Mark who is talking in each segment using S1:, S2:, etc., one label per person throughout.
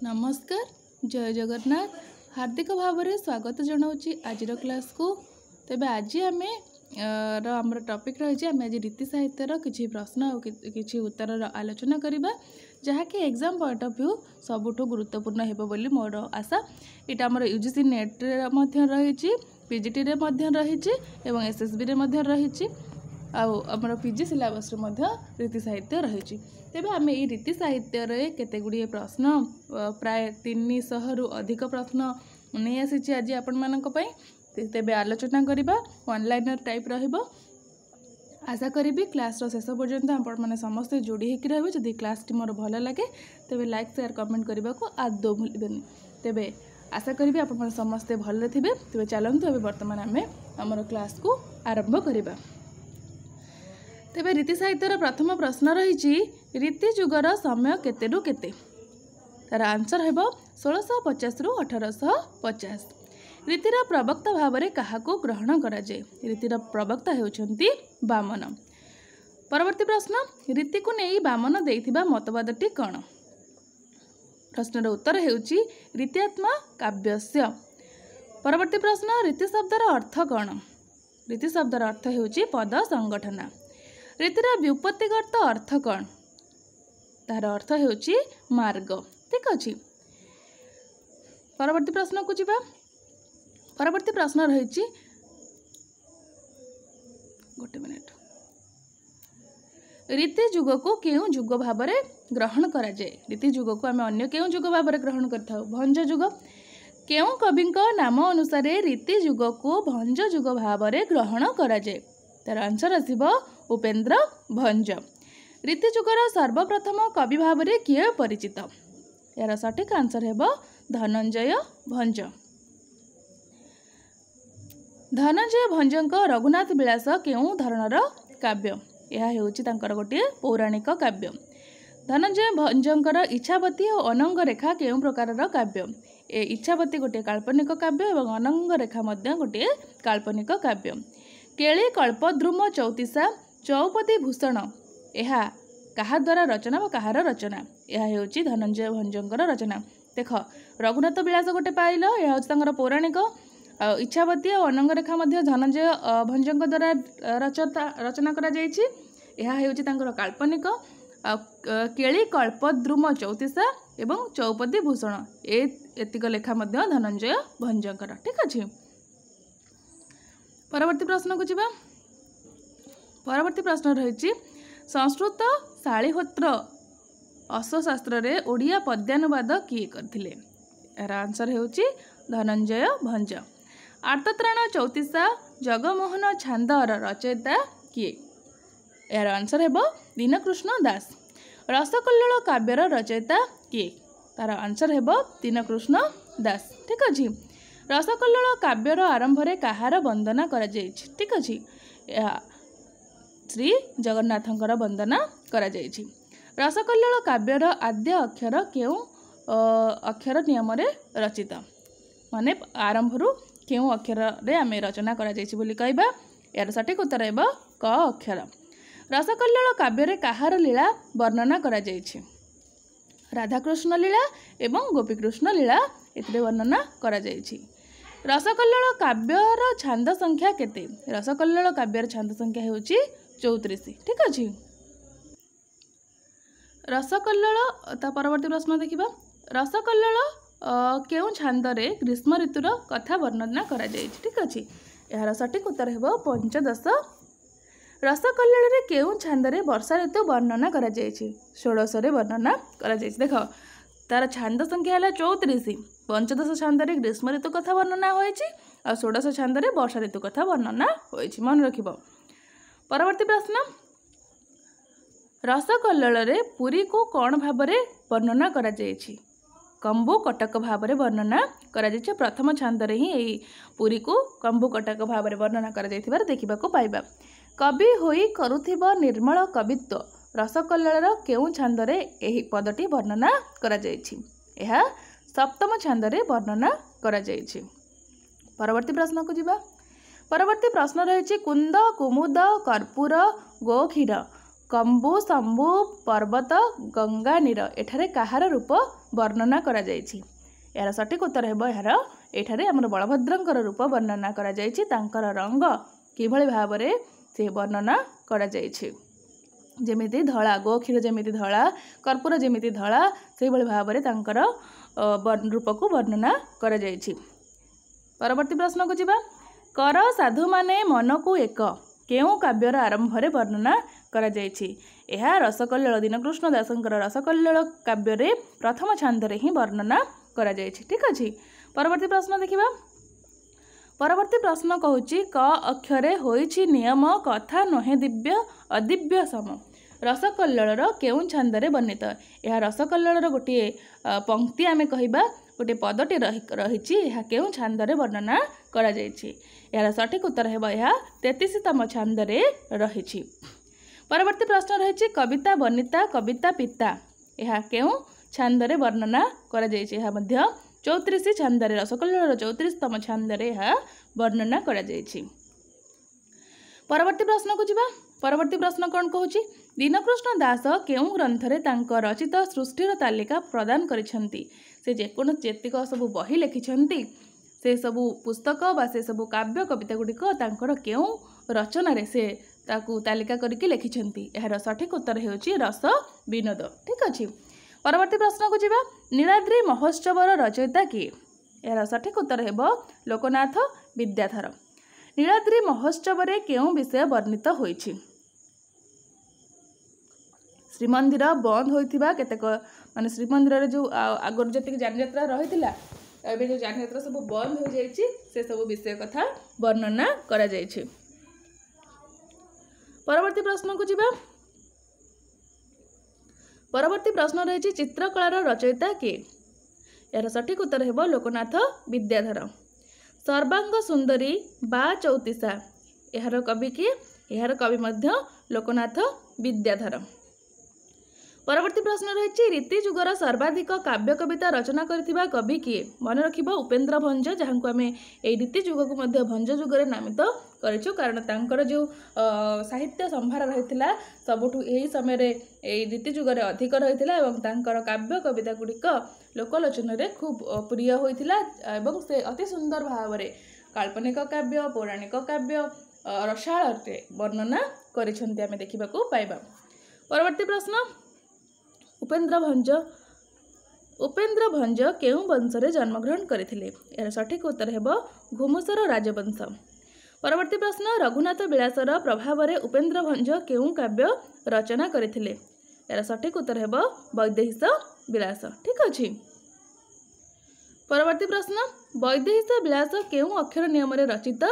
S1: नमस्कार जय जगन्नाथ हार्दिक भाव में स्वागत जनाऊँगी आज क्लास को। तेबे आज आम आमर टॉपिक रही आम आज रीति साहित्यर किसी प्रश्न और किसी उत्तर आलोचना करवा जहाँकि एग्जाम पॉइंट ऑफ व्यू सबुठु गुरुत्वपूर्ण हेबो बोली मोर आशा। इटा आमर यूजीसी नेट रही पीजीटी रे रही एवं एसएसबी रे रही आमर पीजी सिलेबस रीति साहित्य रही। तेबे आम ये रीति साहित्य रे केते गुड़िए प्रश्न प्राय 300 रु अधिक प्रश्न नहीं आसी आज आपण मानक पई। तेबे आलोचना करबा ऑनलाइन टाइप रहिबो। आशा करी क्लास रो शेष पर्यंत आपण माने समस्त जोड़ी होकर रहिबे। जदि क्लास टी मोर भल लगे तेबे लाइक शेयर कमेंट करबा को आदौ भूलबेनी। तेबे आशा करी आपण माने समस्त भल थिबे। तेबे चलंतु अबे वर्तमान आमे हमर क्लास को आरंभ करबा। तेबे रीति साहित्यर प्रथम प्रश्न रही रीति जुगर समय केते रु केते। तार आंसर हेबो 1650 रु 1850। रीतिर प्रवक्ता भाव में क्या ग्रहण करा जाए। रीतिर प्रवक्ता होउछंती बामन। परवर्ती प्रश्न रीति को नहीं बामन देइथिबा मतवादटी कौन। प्रश्नर उत्तर हेउची रीत्यात्मा काव्यस्य। परवर्ती प्रश्न रीति शब्दर अर्थ कौन। रीति शब्दर अर्थ हेउची पद संगठना। रीतिर व्युत्पत्तिगत अर्थ कौन। तार अर्थ हेउची मार्ग। ठीक अछि। परवर्ती प्रश्न को जीवा। परवर्ती प्रश्न रही गोटे मिनिट रीति जुग को केउ जुग भाव में ग्रहण करा जाए। रीति जुग को आम अन्य केउ जुग भाव में ग्रहण करथाउ भंज जुग। केउ कविंक नाम अनुसार रीति जुग को भंज जुग भाव में ग्रहण करा जाए। तार आंसर आसिबो उपेन्द्र भंज। रीति जुगर सर्वप्रथम कवि भाव में किए परिचित। यार सठिक आंसर हेबो धनंजय भंज। धनंजय भंजक रघुनाथ विलास केउ धरणर काव्य। यह हेउची तांकर गोटे पौराणिक काव्य। धनंजय भंजकर इच्छावती और अनंग रेखा केउ प्रकारर काव्य। ए इच्छावती गोटे काल्पनिक काव्य और अनंग रेखा मध्य गोटे काल्पनिक काव्य। केली कल्पद्रुम चौतीसा चौपदी भूषण यह कहा द्वारा रचना व कहार रचना। यह हेउची धनंजय भंजकर रचना। देख रघुनाथ विलास गोटे पाइल यह होची पौराणिक। इच्छावती और अनंग रेखा मध्य धनंजय भंजक द्वारा रचना करा जायछि। यह हेउची तांकर काल्पनिक। केली कल्पद्रुम चौतीसा एवं चौपदी भूषण एतिक लेखा मध्य धनंजय भंजकर। ठीक अछि। परवर्ती प्रश्न को जीवा। परवर्ती प्रश्न रही संस्कृत शालीहोत्र अश्वशास्त्र रे ओडिया पद्यानुवाद किए करथिले। यार आंसर हेउची धनंजय भंज। आर्तत्राण चौतीसा जगमोहन छांदर रचयिता किए। यार आंसर हेबो दीनकृष्ण दास। रसकल्लोल काव्यर रचयिता किए। तार आंसर हेबो दीनकृष्ण दास। ठीक अछि। रसकल्लोल काव्यर आरंभ रे कहार वंदना करा जायछि। ठीक अछि। श्री जगन्नाथंकर वंदना करा जायछि। रसकल्लोल काव्यर आद्य अक्षर केउ अक्षर नियम रे रचित माने आरंभ रु केउ अक्षर रे आमे रचना करा जायछि बोली कहबा। यार सठिक उत्तर हेबो क अक्षर। रसकल्लोल काव्य रे कहार लीला वर्णना करा जायछि। राधाकृष्ण लीला एवं गोपीकृष्ण लीला एतरे वर्णना करा जायछि। रसकल्लोल काव्यर छांद संख्या केते। रसकल्लोल काव्यर छांद संख्या हेउची 34। ठीक अछि। रसकल्लोल ता परवर्ती प्रश्न देखिबा। रसकल्लोल केउ छांद रे ग्रीष्म ऋतुर कथा वर्णना करा जायछि। ठीक अछि। यार सठिक उत्तर हेबो पंचदश। रसकल्लोल रे केउ छांद रे वर्षा ऋतु वर्णना करा जायछि। 16 रे वर्णना करा जायछि। देखो तार छांद संख्या है 34। पंचदश छांद रे ग्रीष्म ऋतु कथा वर्णना होइछि और 16 छांद रे वर्षा ऋतु कथा वर्णना होइछि। मन रखिबो। परवर्ती प्रश्न रसकल्लोल रे पुरी को कौन भाव में वर्णना करा जायछि। कंबु कटक भाव में वर्णना करा जायछि। प्रथम छांद रे ही एई पुरी को कंबु कटक भाव में वर्णना करा जायथिबार देखिबा को पाइबा। कवि होई करुथिबा निर्मल कवित्व रसकल्लोल केउ छांद रे एही पदटी वर्णना करा जायछि। एहा सप्तम छांद रे वर्णना करा जायछि। परवर्ती प्रश्न को जीवा। परवर्ती प्रश्न रही कुंद कुमुद कर्पूर गोक्षीर कंबु शंभु पर्वत गंगा नीर एठारे कहार रूप वर्णना करा जायछि। यार सठिक उत्तर हेबो यार एठारे हमर बलभद्रंकर रूप वर्णना करा जायछि। तांकर रंग किभଳି भाबरे से वर्णना करा जायछि। जेमिति धला गोक्षीर जेमिति धला कर्पूर जेमिति धला से भଳି भाबरे तांकर रूप को वर्णना करा जायछि। परवर्ती प्रश्न को जिबा कर साधु माने मन को एक केउ काव्यर आरंभरे वर्णना करा जायछि। यह रसकल्लोल दीनकृष्ण दासंकर रसकल्लोल काव्य प्रथम छांदरे ही वर्णना करा जायछि। ठीक अछि। परवर्ती प्रश्न देखिबा। परवर्ती प्रश्न कहूछि क अक्षरे होइछि नियम कथा नहे दिव्य अदिव्य सम। रसकल्लोलर केउ छांदरे वर्णित। यह रसकल्लोलर गोटे पंक्ति आमे कहिबा गोटे पदटे रहिछि। यह केउ छांदरे वर्णना करा जायछि। यार सठिक उत्तर हेबो यह 33तम छांदरे रहिछि। परवर्ती प्रश्न रहिछि कविता वर्णिता कविता पिता। यह केउ छांदरे वर्णना करा जायछि। यह मध्य 34 छांदरे रसकल्लोलर 34तम छांदरे यह वर्णना करा जायछि। परवर्ती प्रश्न को जिबा। परवर्ती प्रश्न कौन कहूछि दीनकृष्ण दास केउ ग्रंथरे तांक रचित सृष्टिर तालिका प्रदान करिसेंती। से जेतिक सब बही लिखिछंती से सबु पुस्तक बा से सबु काव्य कविता गुड़िक तांकर केउ रचना रे से ताकू तालिका करके लिखिछंती। यार सठिक उत्तर हेउछि रस विनोद। ठीक अछि। परवर्ती प्रश्न को जिबा नीलाद्रि महोत्सवर रचयिता किए। यार सठिक उत्तर हेबो लोकनाथ विद्याधर। नीलाद्रि महोत्सव केउ विषय वर्णित होइछि। श्रीमंदिर बंद होइथिबा केतेक माने श्रीमंदिर रे जो आगर जतिक जान यात्रा रहिथिला एबे जो जान यात्रा सब बंद हो जाइछि से सब विषय कथा वर्णना करा जाइछि। परवर्ती प्रश्न को जिबा। परवर्ती प्रश्न रहिछि चित्रकलार रचयिता के। यार सठिक उत्तर हेबो लोकनाथ विद्याधर। सर्वांग सुंदरी बा चौतीसा। यार कवि के यार कवि मध्य लोकनाथ विद्याधर। परवर्ती प्रश्न रहिछि रीति जुगर सर्वाधिक काव्य कविता रचना करथिबा कवि किए। मन रखिबा उपेंद्र भंज जहां को आमे ए रीति जुग को मध्य भंज जुगरे नामित करिछु कारण तांकर जो साहित्य संभार रहिथिला सबुठु एही समय रे ए रीति जुगरे अधिक रहिथिला एवं तांकर काव्य कविता गुड़िक लोकलोचन रे खूब प्रिय होइथिला एवं से अति सुंदर भावरे काल्पनिक काव्य पौराणिक काव्य रसाळते वर्णना करिसंती आमे देखिबाकू पाइबा। परवर्ती प्रश्न उपेंद्र भंज केउ वंशरे जन्मग्रहण करथिले। यार सठिक उत्तर हेबो घुमुसर राजवंश। परवर्ती प्रश्न रघुनाथ विलासर प्रभाव रे उपेंद्र भंज केउ काव्य रचना करथिले। यार सठिक उत्तर हेबो वैदेहीश विलास। ठीक अछि। परवर्ती प्रश्न वैदेहीश विलास केउ अक्षर नियम रे रचित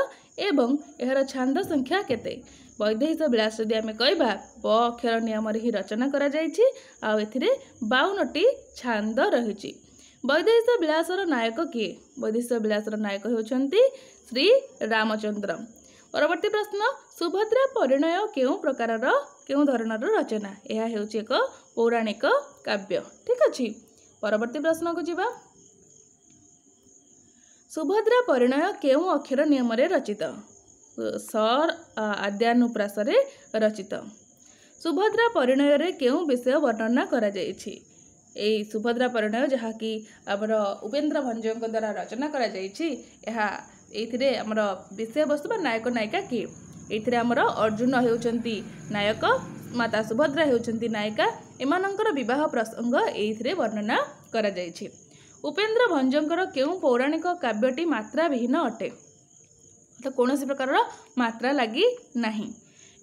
S1: एवं एहर छांद संख्या केते। वैदेहीश विलास यदि आमे कहबा ब अक्षर नियम रे ही रचना करा जायछि आ एथिरे 52टी छांद रहिछि। वैदेहीश विलासर नायक किए। वैदेहीश विलासर नायक हेउछंती श्री रामचंद्र। परवर्ती प्रश्न सुभद्रा परिणय केउ प्रकारर केउ धरणर रचना। यह हेउछि एक पौराणिक काव्य। ठीक अछि। परवर्ती प्रश्न को जिबा। सुभद्रा परिणय केउ अक्षर नियम रे रचित। सर आद्यानुप्रास रे रचित। सुभद्रा परिणय रे केउ विषय वर्णना करा जायछि। ए सुभद्रा परिणय जहा कि हमर उपेंद्र भंजक द्वारा रचना करा जायछि एहा एथिरे हमर विषय वस्तु बा नायक नायिका कि एथिरे हमर अर्जुन हेउचंती नायक माता सुभद्रा हेउचंती नायिका एमानंकर विवाह प्रसंग एथिरे वर्णना करा जायछि। उपेंद्र भंजंकर केउ पौराणिक काव्यटी मात्रा विहीन अटे। तो कौन प्रकार मात्रा लगी नहीं।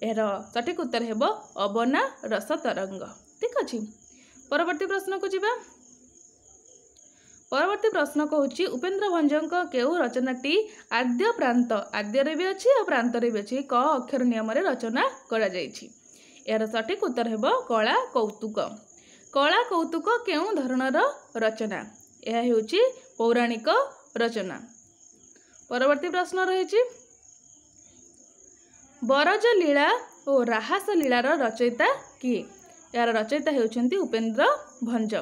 S1: एहर सठिक उत्तर हेबो अबना रस तरंग। ठीक अछि। परवर्ती प्रश्न को जिबा। परवर्ती प्रश्न कहूछि उपेंद्र भंजंक केउ रचनाटी आद्य प्रांत आद्य रे भी अछि और प्रांत रे भी अछि क अक्षर नियम रे रचना करा जायछि। एहर सठिक उत्तर हेबो कला कौतुक। कला कौतुक केउ धरणर रचना। यह हेउछि पौराणिक रचना। परवर्ती प्रश्न रहिछि बरज लीला और राहास लीलार रचयिता किए। यार रचयिता हेउछंती उपेंद्र भंज।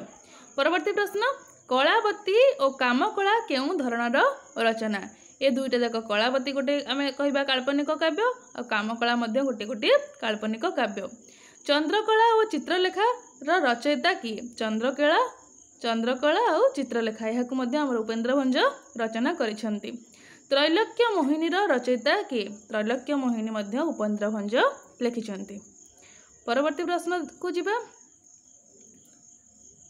S1: परवर्ती प्रश्न कलावती और कामकला केउ धरणर रचना। ए दुईटा जाक कलावती गोटे आमे कहिबा काल्पनिक काव्य और कामकला मध्य गोटे गोटे काल्पनिक काव्य। चंद्रकला और चित्रलेखा रचयिता किए। चंद्रकला चंद्रकला और चित्रलेखा यहाँ आम उपेन्द्र भंज रचना करिसेंती। त्रैलोक्य मोहिनीर रचयिता किए? त्रैलोक्य मोहिनी उपेन्द्र भंज लिखिछंती। परवर्ती प्रश्न को जिबा।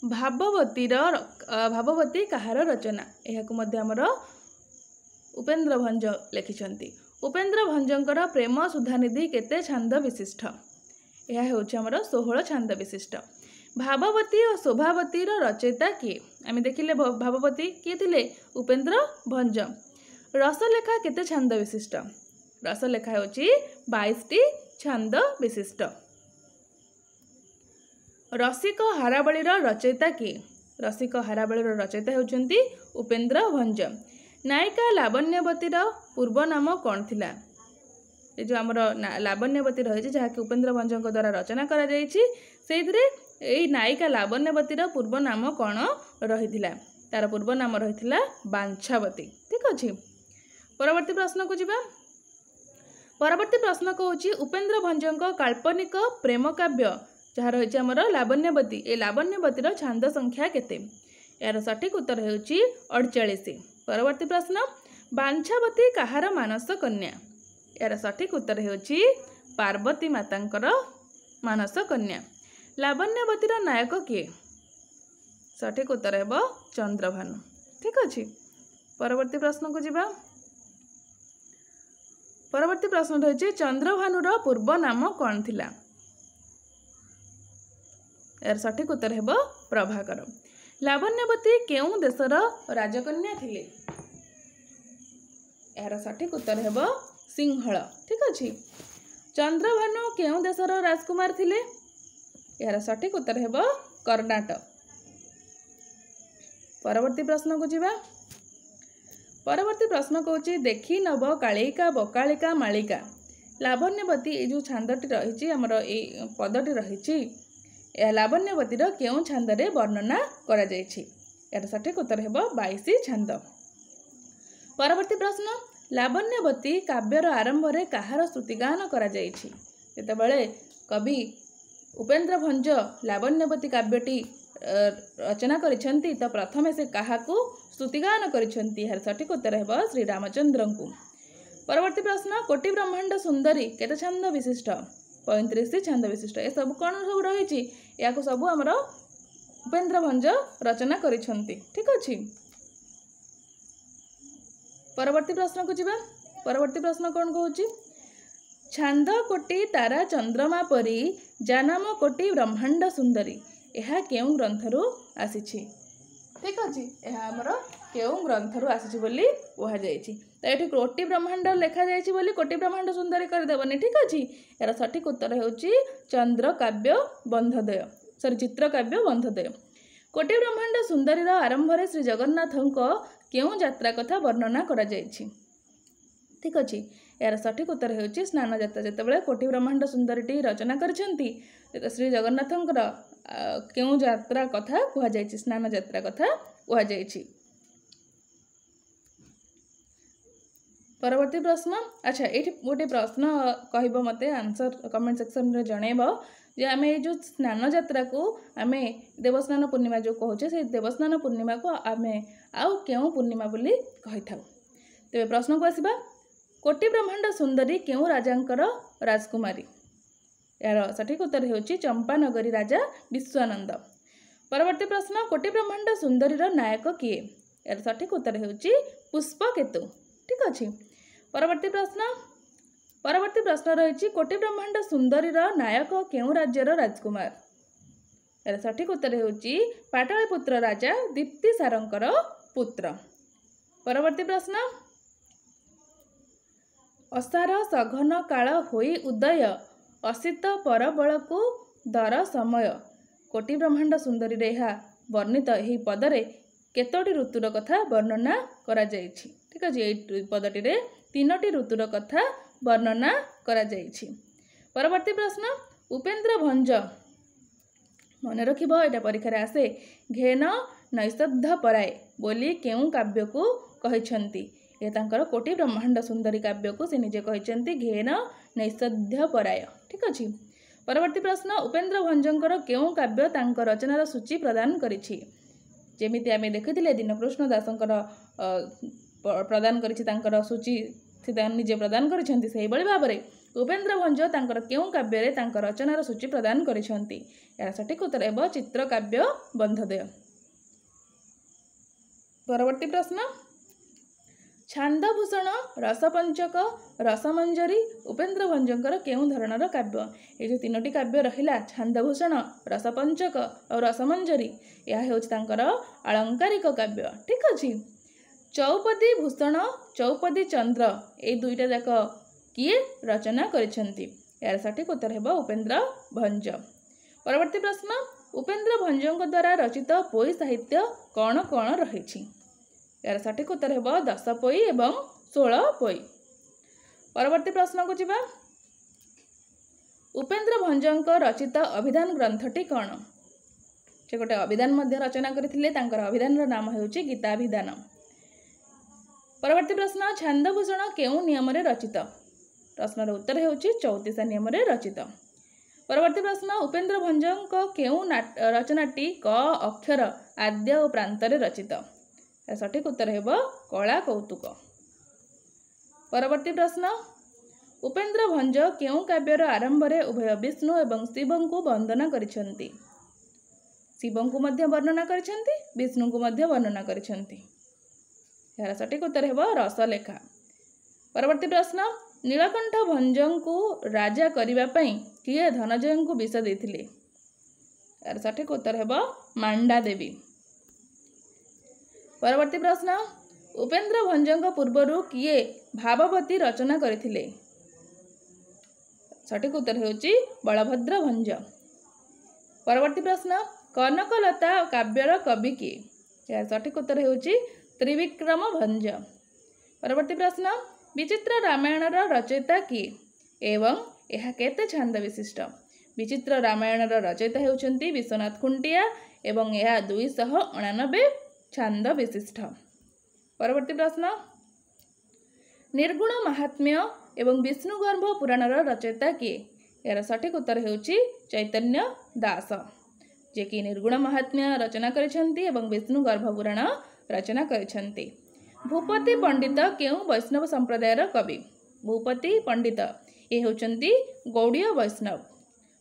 S1: भाववती कहार रचना? यहाँ आमर उपेन्द्र भंज लिखिछंती। उपेन्द्र भंजंकर प्रेम सुधानिधि केते छांद विशिष्ट? यह होछि आमर 16 छांद विशिष्ट। भाववती और शोभावती रचयिता किए? आम देखिले भाववती किए थिले? उपेन्द्र भंज। रसलेखा केते छांद विशिष्ट? रसलेखा होछि 22टी छांद विशिष्ट। रसिक हारावळीर रचयिता किए? रसिक हारावळीर रचयिता होछंती उपेन्द्र भंज। नायिका लावण्यवतीर पूर्व नाम कौन थिला? ये जो आमर लावण्यवती रही जहाँ कि उपेन्द्र भंज द्वारा रचना करा जायछि सेइथिरे एई नायिका लावण्यवतीर पूर्व नाम कौन रही? तार पूर्व नाम रही बांछावती। ठीक अच्छे। परवर्ती प्रश्न को जिबा। परवर्ती प्रश्न कहूँ उपेन्द्र भंजक काल्पनिक प्रेम काव्य जहाँ रही आमर लावण्यवती, ए लावण्यवतीर छांद संख्या केते? यार सठिक उत्तर होउछि 48। परवर्ती प्रश्न बांछावती कहार मानस कन्या? यार सठिक उत्तर होउछि पार्वती मातांकर मानस कन्या। लावण्यवतीर नायक किए? सठिक उत्तर हेब चंद्रभानु। ठीक अच्छे। परवर्ती प्रश्न को जिबा। परवर्ती प्रश्न रही चंद्रभानुर पूर्व नाम कौन थिला? यार सठिक उत्तर हेब प्रभाकर। लावण्यवती केउं देशर राजकन्या थिले? यार सठिक उत्तर हेब सिंहल। ठीक अच्छे। चंद्रभानु केउं देशर राजकुमार थिले? यार सठिक उत्तर हेब कर्णाटक। परवर्ती प्रश्न को जिबा। परवर्ती प्रश्न कहूँ देखी नव कालिका बकालिका मालिका। लावण्यवती ये जो छांदटी रही आमर ये पदटी रही लावण्यवतीर केउं छांदरे वर्णना करा जायछि? यार सठिक उत्तर हेब 22 छांद। परवर्ती प्रश्न लावण्यवती काव्यर आरंभ रे कहार स्तुतिगान करा जायछि? जेतेबेले कवि उपेन्द्र भंज लावण्यवती काव्यटी रचना करिसेंती तो प्रथमे से काहाकू स्तुतिगान करिसेंती? यार सठिक उत्तर हेब श्री रामचंद्र को। परवर्ती प्रश्न कोटि ब्रह्मांड सुंदरी केते छांद विशिष्ट? 35 छांद विशिष्ट। ए सब कौन सब रही या सब आमर उपेन्द्र भंज रचना करिसेंती। ठीक अच्छे। परवर्ती प्रश्न को जिबा। परवर्ती प्रश्न कौन कहूँ छांद कोटि तारा चंद्रमा परी जानम कोटि ब्रह्मांड सुंदरी यह केउं ग्रंथरु आसीछि? ठीक अच्छे। यह आमर केउं ग्रंथरु आसीछि बोली कहा जायछि? तो ये कोटि ब्रह्मांड लिखा जायछि बोली कोटि ब्रह्मांड सुंदरी करदेबनी। ठीक अच्छे। यार सठिक उत्तर होउछि चंद्र काव्य बंधोदय सॉरी चित्र काव्य बंधोदय। कोटि ब्रह्मांड सुंदरीर आरंभ रे श्री जगन्नाथଙ୍କ केउं यात्रा कथा वर्णना करा जायछि? ठीक अच्छे। यार सठिक उत्तर होउछि स्नान यात्रा। जेतेबेले कोटि ब्रह्मांड सुंदरीटी रचना करिसेंती श्री जगन्नाथଙ୍କର केउं यात्रा कथा कहा जायछि? स्नान यात्रा कथा कहा जायछि। परवर्ती प्रश्न। अच्छा ये गोटे प्रश्न कहब मते आंसर कमेंट सेक्शन रे जणेब जे आम ये जो स्नान यात्रा को आम देवस्नान पूर्णिमा जो कहूचे से देवस्नान पूर्णिमा को आम आउ केउं पूर्णिमा बोली कहि थाउ। तेबे प्रश्न को आसीबा कोटि ब्रह्मांड सुंदरी केउं राजांकर राजकुमारी? यार सठिक उत्तर होउछि चंपानगरी राजा विश्वानंद। परवर्ती प्रश्न कोटि ब्रह्मांड सुंदरीर नायक किए? यार सठिक उत्तर होउछि पुष्पकेतु। ठीक अच्छे। परवर्ती प्रश्न रही कोटि ब्रह्मांड सुंदरीर नायक केउं राज्यर राजकुमार? यार सठिक उत्तर होउछि पाटलिपुत्र राजा दीप्तिसारंकर पुत्र। परवर्ती प्रश्न असार सघन काल होई उदय असित परबल को दर समय कोटि ब्रह्मांड सुंदरी रेहा वर्णित यही पदरे केतोटी ऋतुर कथा वर्णना करा जायछि? ठीक अच्छे। ये पदटी रे 3टी ऋतुर कथा वर्णना करा जायछि। परवर्ती प्रश्न उपेन्द्र भंज मन रखिब एटा परीक्षा आसे घेन नैषध पराए बोली केउं काव्य को कहिसंती? ये तांकर कोटि ब्रह्मांड सुंदरी काव्य को से निजे कहिसंती घेन नैषध पराय। ठीक अच्छे। परवर्ती प्रश्न उपेन्द्र भंजंकर केउं काव्य तांकर रचनार सूची प्रदान करिछि? जेमिति आमे देखिथिले दीनकृष्ण दासंकर प्रदान करिछि तांकर सूची से निजे प्रदान करिसेंती सेहि बळी भाबरे उपेन्द्र भंज तांकर केउ काव्य रे तांकर रचनार सूची प्रदान करिसेंती। यार सठिक उत्तर हेबो चित्रकाव्य बंधोदय। परवर्ती प्रश्न छांदभूषण रसपंचक रसमंजरी उपेन्द्र भंजकर केउ धरणर काव्य। ये जो तीनोटी काव्य रहिला छांदभूषण रसपंचक और रसमंजरी यह हेउछि तांकर आलंकारिक काव्य। ठीक अछि। चौपदी भूषण चौपदी चंद्र ए दुईटा जाक किए रचना करिसेंती। यार सठिक उत्तर हेबो उपेन्द्र भंज। परवर्ती प्रश्न उपेन्द्र भंजक द्वारा रचित पोई साहित्य कौन कौन रहिछि। यार सठिक उत्तर हेबो 10 पोई एवं 16 पोई। परवर्ती प्रश्न को जिबा उपेन्द्र भंजक रचित अभिधान ग्रंथटी कौन। से गोटे अभिधान मध्य रचना करथिले तांकर अभिधान नाम हेउछि गीताभिधान। परवर्ती प्रश्न छांदभूषण केउ नियम रे रचित। प्रश्नर उत्तर हेउछि 34 नियम रे रचित। परवर्ती प्रश्न उपेन्द्र भंजक केउ रचनाटी क अक्षर आद्य और प्रांत रे रचित। सठिक उत्तर हेबो कला कौतुक। परवर्ती प्रश्न उपेन्द्र भंज केउ काव्यर आरंभ रे उभय विष्णु एवं शिव को वंदना करिसेंती। शिव को मध्य वर्णना करिसेंती विष्णु को मध्य वर्णना करिसेंती। यार सठिक उत्तर हेबो रसलेखा। परवर्ती प्रश्न नीलकंठ भंजन को राजा करिबा पई किए धनंजय को विष देथिले। यार सठिक उत्तर हेबो मांडा देवी। परवर्ती प्रश्न उपेन्द्र भंजक पूर्वरु किए भाववती रचना करथिले। सठिक उत्तर हेउछि बलभद्र भंज। परवर्ती प्रश्न कनकलता काव्यर कवि किए। यार सठिक उत्तर हेउछि त्रिविक्रम भंज। परवर्ती प्रश्न विचित्र रामायणर रचयिता किए एवं यह केते छांद विशिष्ट। विचित्र रामायणर रचयिता हेउछन्ति विश्वनाथ खुंटिया एवं यह 289 छांद विशिष्ट। परवर्ती प्रश्न निर्गुण महात्म्य एवं विष्णुगर्भ पुराणर रचयिता किए। यार सठिक उत्तर हेउछि चैतन्य दास जे कि निर्गुण महात्म्य रचना करिसेंती एवं विष्णुगर्भ पुराण रचना करिसेंती। भूपति पंडित केउ वैष्णव संप्रदायर कवि। भूपति पंडित ये होचंती गौड़ीय वैष्णव।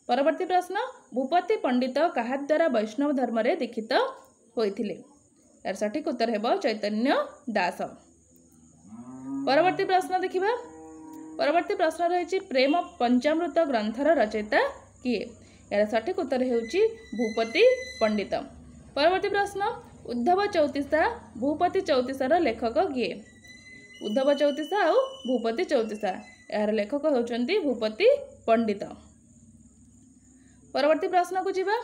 S1: परवर्ती प्रश्न भूपति पंडित काहा द्वारा वैष्णव धर्म रे दीक्षित होइथिले। यार सठिक उत्तर हेबो चैतन्य दास। परवर्ती प्रश्न देखिबा। परवर्ती प्रश्न रहिछि प्रेम पंचामृत ग्रंथर रचयिता किए। यार सठिक उत्तर हेउछि भूपति पंडित। परवर्ती प्रश्न उद्धव चौतीसा भूपति चौतीसार लेखक किए। उद्धव चौतीसा और भूपति चौतीसा यार लेखक होचंती भूपति पंडित। परवर्ती प्रश्न को जिबा।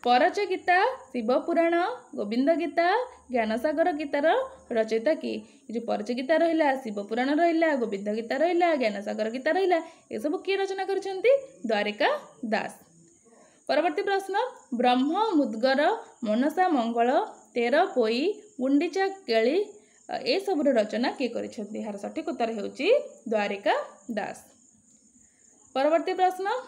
S1: परच गीता शिवपुराण गोविंद गीता ज्ञानसागर गीतार रचयिता कि। जो परच गीता रहिला शिवपुराण रहिला गोविंद गीता रहिला ज्ञानसागर गीता रहिला ए सब किए रचना करिसेंती द्वारिका दास। परवर्ती प्रश्न ब्रह्म मुद्गर मनसा मंगल 13 पोई गुंडीचा केली ए सब रचना किए करिसेंती। यार सठिक उत्तर हेउछि द्वारिका दास। परवर्ती प्रश्न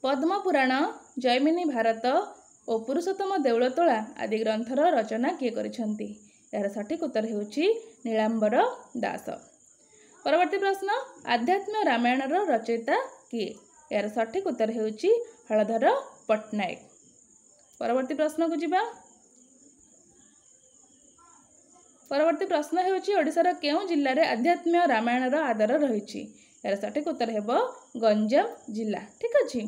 S1: पद्म पुराण जैमिनी भारत और पुरुषोत्तम देउलतोला आदि ग्रंथर रचना किए करिसेंती। यार सठिक उत्तर हेउछि नीलांबर दास। परवर्ती प्रश्न आध्यात्म रामायणर रचयिता किए। यार सठिक उत्तर हेउछि हलधर पट्टनायक। परवर्ती प्रश्न को जिबा। परवर्ती प्रश्न हेउछि ओडिशार केउ जिल्ला रे आध्यात्म रामायणर आदर रहिछि। यार सठिक उत्तर हेबो गंजाम जिल्ला। ठीक अछि।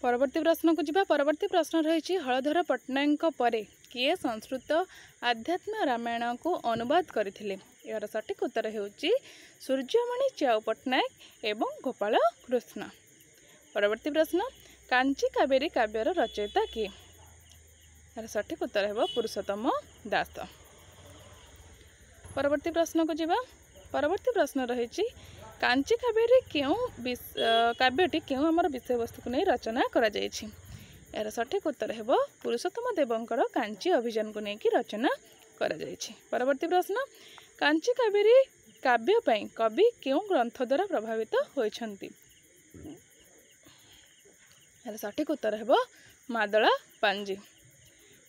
S1: परवर्ती प्रश्न को जिबा। परवर्ती प्रश्न रहिछि हलधर पट्टनायक परे किए संस्कृत आध्यात्म रामायण को अनुवाद करथिले। यार सठिक उत्तर हेउछि सूर्यमणि च्याउ पट्टनायक एवं गोपाल कृष्ण। परवर्ती प्रश्न कांची कावेरी काव्यर रचयिता किए। यार सठिक उत्तर हेबो पुरुषोत्तम दास। परवर्ती प्रश्न को जिबा। परवर्ती प्रश्न रहिछि कांची काव्य केउ काव्यटी केउ आमर विषय वस्तु को नहीं रचना करा जायछि। यार सठिक उत्तर हेबो पुरुषोत्तम देवंकर कांची अभियान को लेकिन रचना करा जायछि। परवर्ती प्रश्न कांची काव्य पई कवि केउ ग्रंथ द्वारा प्रभावित होइछन्ति। यार सठिक उत्तर हेबो मादळा पांजी।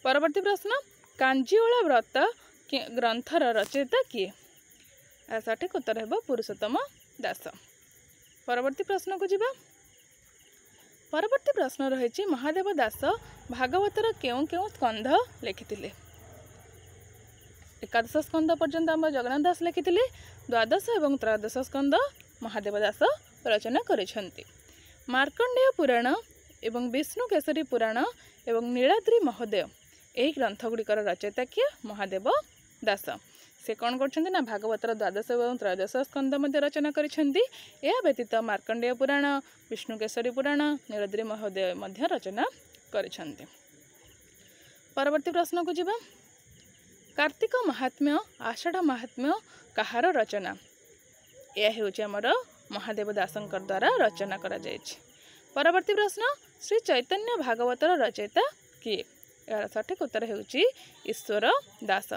S1: परवर्ती प्रश्न कांजीवला व्रत ग्रंथर रचयिता किए? यार सठिक उत्तर है पुरुषोत्तम दास। परवर्ती प्रश्न को जीवा। परवर्ती प्रश्न रही महादेव दास भागवतर केउं केउं स्कंध लिखिथिले? एकादश स्कंद पर्यंत आम जगन्नाथ दास लिखिथिले। द्वादश एवं त्रयोदश स्कंद महादेव दास रचना करिसेंती। मार्कंडेय पुराण एवं विष्णु केसरी पुराण एवं नीलाद्रि महोदय यही ग्रंथगुड़िकर रचयिता किए? महादेव दास। से कौन कर भागवतर द्वादश एवं त्रयोदश स्कंद मध्य रचना करिसेंती। या व्यतीत मार्कंडेय पुराण विष्णु केसरी पुराण नीलाद्रि महोदय मध्य रचना करिसेंती। परवर्ती प्रश्न को जीवा। कार्तिक महात्म्य आषाढ़ महात्म्य कहार रचना? यह होची हमर महादेव दासंकर द्वारा रचना करा जायछि। परवर्ती प्रश्न श्री चैतन्य भागवतर रचयिता किए? यार सठिक उत्तर होची ईश्वर दास।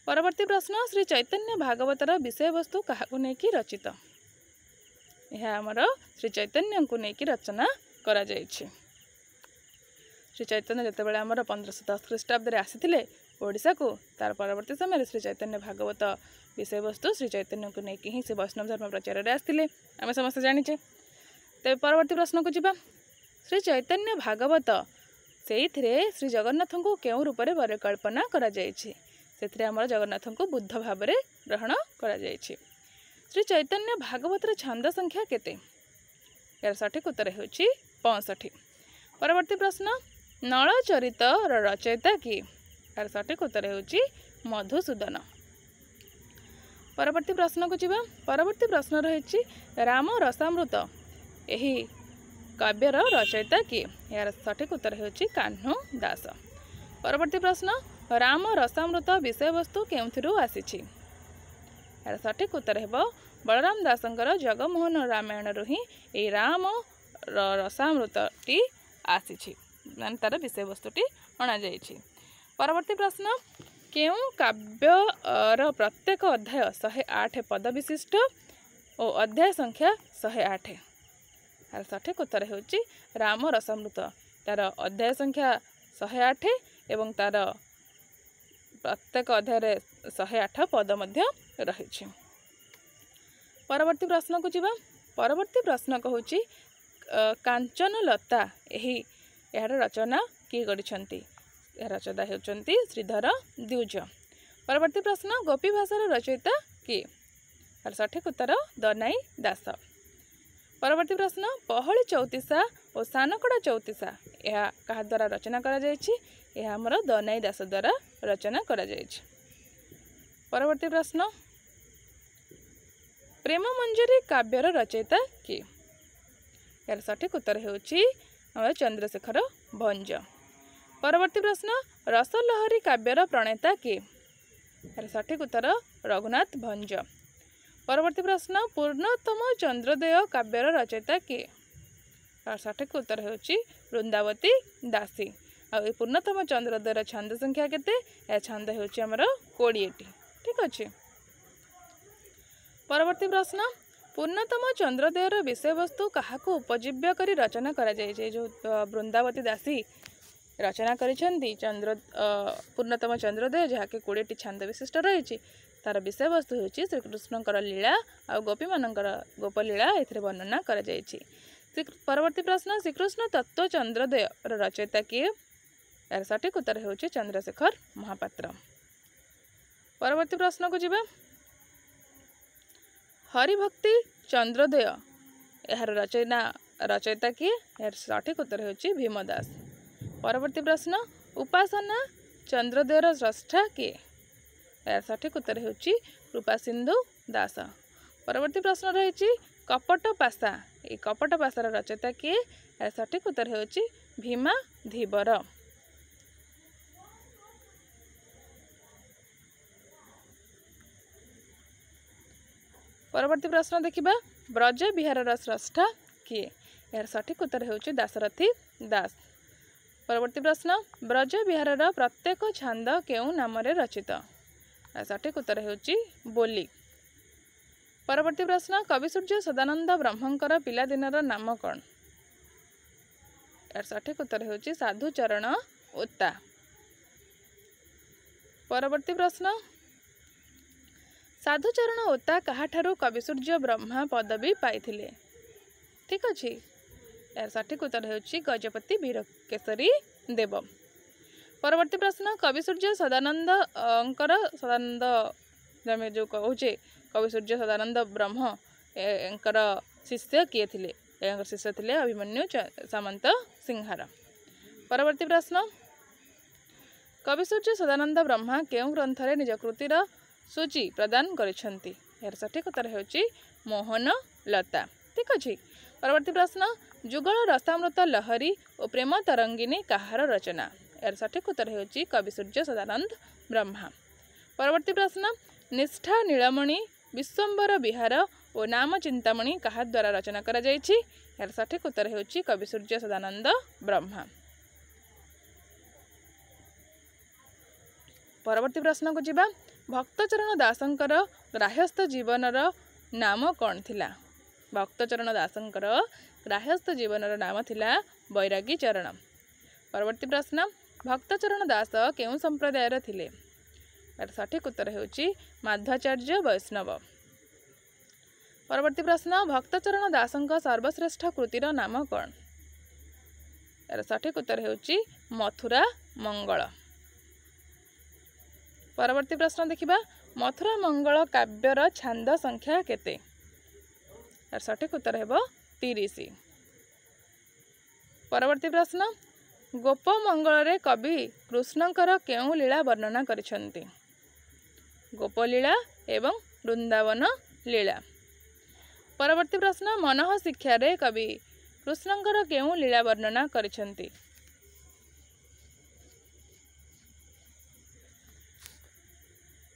S1: परवर्ती प्रश्न श्री चैतन्य भागवतर विषय वस्तु काहाकु नेकी रचित? यह हमर श्री चैतन्य को नेकी रचना करा जायछि। श्री चैतन्य जेतेबेले हमर 1510 ख्रीष्टाब्द आसीथिले ओडिशा को तार परवर्ती समय श्री चैतन्य भागवत विषय वस्तु श्री चैतन्य को लेकिन ही से वैष्णव धर्म प्रचार में आसते आम समस्त जानीचे। तेज परवर्ती प्रश्न को जीवा। श्री चैतन्य भागवत से श्री जगन्नाथ को केउं रूप में परिकल्पना करा जायछि? से आमर जगन्नाथ को बुद्ध भाव में ग्रहण करा जायछि। श्री चैतन्य भागवतर छंद संख्या केते? यार सठिक उत्तर होछि 65। परवर्ती प्रश्न नल चरित रचयिता किए? यार सठिक उत्तर होछि मधुसूदन। परवर्ती प्रश्न को जीवा। परवर्ती प्रश्न रही राम रसामृत यही काव्यर रचयिता किए? यार सठिक उत्तर होछि कान्हू दास। परवर्ती प्रश्न राम रसामृत विषय वस्तु केउंथिरु आसीछि? यार सठिक उत्तर हेबो बलराम दासंकर जगमोहन रामायण रु ही ए राम रसामृतटी आसीछि, माने तार विषय वस्तुटी अणा जाइछि। परवर्ती प्रश्न केउं काव्यर प्रत्येक अध्याय 108 पद विशिष्ट और अध्याय संख्या 108? यार सठिक उत्तर होछि राम रसामृत। तार अध्याय संख्या 108 एवं तार प्रत्येक अध्याय 108 पद मध्य रही। परवर्ती प्रश्न को जीवा। परवर्ती प्रश्न कहूँ कांचन लता यही यार रचना किए गरिछंती? रचयिता होउछंती श्रीधर द्विज। परवर्ती प्रश्न गोपी भाषार रचयिता किए? यार सठिक उत्तर दनाई दास। परवर्ती प्रश्न पहली चौतीसा और सानकड़ा चौतीसा यह क्या द्वारा रचना करा जायछि? यह हमर दनाई दास द्वारा रचना करा जायछि। परवर्ती प्रश्न प्रेम मंजरी काव्यर रचयिता किए? यार सठिक उत्तर होउछि हमर चंद्रशेखर भंज। परवर्ती प्रश्न रसलहरी काव्यर प्रणेता किए? यार सठिक उत्तर रघुनाथ भंज। परवर्ती प्रश्न पूर्णतम चंद्रोदय काव्यर रचयिता किए? यार सठिक उत्तर होउछि वृंदावती दासी। आ पूर्णतम चंद्रोदयर छंद संख्या केते? या छंद होउछि हमर 20टी। ठीक अछि। परवर्ती प्रश्न पूर्णतम चंद्रोदयर विषय वस्तु काहाकू उपजीव्य करी रचना करा जाय? जो वृंदावती दासी रचना करिसेंती चंद्र पूर्णतम चंद्रोदय जहाँकि 20टी छंद विशिष्ट रही। तार विषय वस्तु होछि श्रीकृष्णकर लीला और गोपी मानकर गोपलीला एथिरे वर्णना करा जायछि। परवर्ती प्रश्न श्रीकृष्ण तत्व चंद्रोदय रचयिता किए? यार सठिक उत्तर होछि चंद्रशेखर महापात्र। परवर्ती प्रश्न को जीवा। हरिभक्ति चंद्रोदय यार रचयिता किए? यार सठिक उत्तर होछि भीमदास। परवर्ती प्रश्न उपासना चंद्रोदयर स्रष्टा किए? यार सठिक उत्तर होछि रूपा सिंधु दास। परवर्ती प्रश्न रही कपट पाशा ये कपट पाशार रचयिता किए? यार सठिक उत्तर होछि भीमा धीवर। परवर्ती प्रश्न देखिबा ब्रज विहार स्रष्टा किए? यार सठिक उत्तर होछि दाशरथी दास। परवर्ती प्रश्न ब्रज विहार प्रत्येक छंद केउं नाम रचित? सठिक उत्तर होछि बोली। परवर्ती प्रश्न कविसूर्य सदानंद ब्रह्मंकर पिलादिनर नाम कौन? यार सठिक उत्तर होछि साधुचरण ओता। परवर्ती प्रश्न साधुचरण ओता कहाठारू कविसूर्य ब्रह्मा पदवी पाइथिले ठीक अच्छे यार सठिक उत्तर होची गजपति वीरकेशरी देव। परवर्ती प्रश्न कविसूर्य सदानंद सदानंद जमे जो कहे कविसूर्य सदानंद ब्रह्म एंकर शिष्य किए थिले शिष्य थिले अभिमन्यु सामंत सिंहार। परवर्ती प्रश्न कविसूर्य सदानंद ब्रह्मा केउं ग्रंथरे निज कृतिर सूची प्रदान करिसेंती यार सठिक उत्तर होची मोहन लता ठीक अच्छे। परवर्ती प्रश्न जुगल रसामृत लहरी और प्रेम तरंगिनी कहार रचना यार सठिक उत्तर होची कविसूर्य सदानंद ब्रह्मा। परवर्ती प्रश्न निष्ठा नीलमणि विश्वंबर विहार और नाम चिंतामणि कहा द्वारा रचना करा जायछि यार सठिक उत्तर होची कविसूर्य सदानंद ब्रह्मा। परवर्ती प्रश्न को जिबा भक्तचरण दासंकर ग्राह्यस्थ जीवनर नाम कौन थिला भक्तचरण दासंकर ग्राह्यस्थ जीवनर नाम थिला बैरागी चरण। परवर्ती प्रश्न भक्तचरण दास केउं संप्रदायर थिले यार सठिक उत्तर होची माध्वाचार्य वैष्णव। परवर्ती प्रश्न भक्तचरण दासंक सर्वश्रेष्ठ कृतिर नाम कौन यार सठिक उत्तर होची मथुरा मंगल। परवर्ती प्रश्न देखिबा मथुरा मंगल काव्यर छांद संख्या केते यार सठिक उत्तर हेबो 30। परवर्ती प्रश्न गोप मंगल रे कवि कृष्णकर केउं लीला वर्णना करिसेंती गोपलीला एवं वृंदावन लीला। परवर्ती प्रश्न मनः शिक्षा रे कवि कृष्णकर केउं लीला वर्णना करिसेंती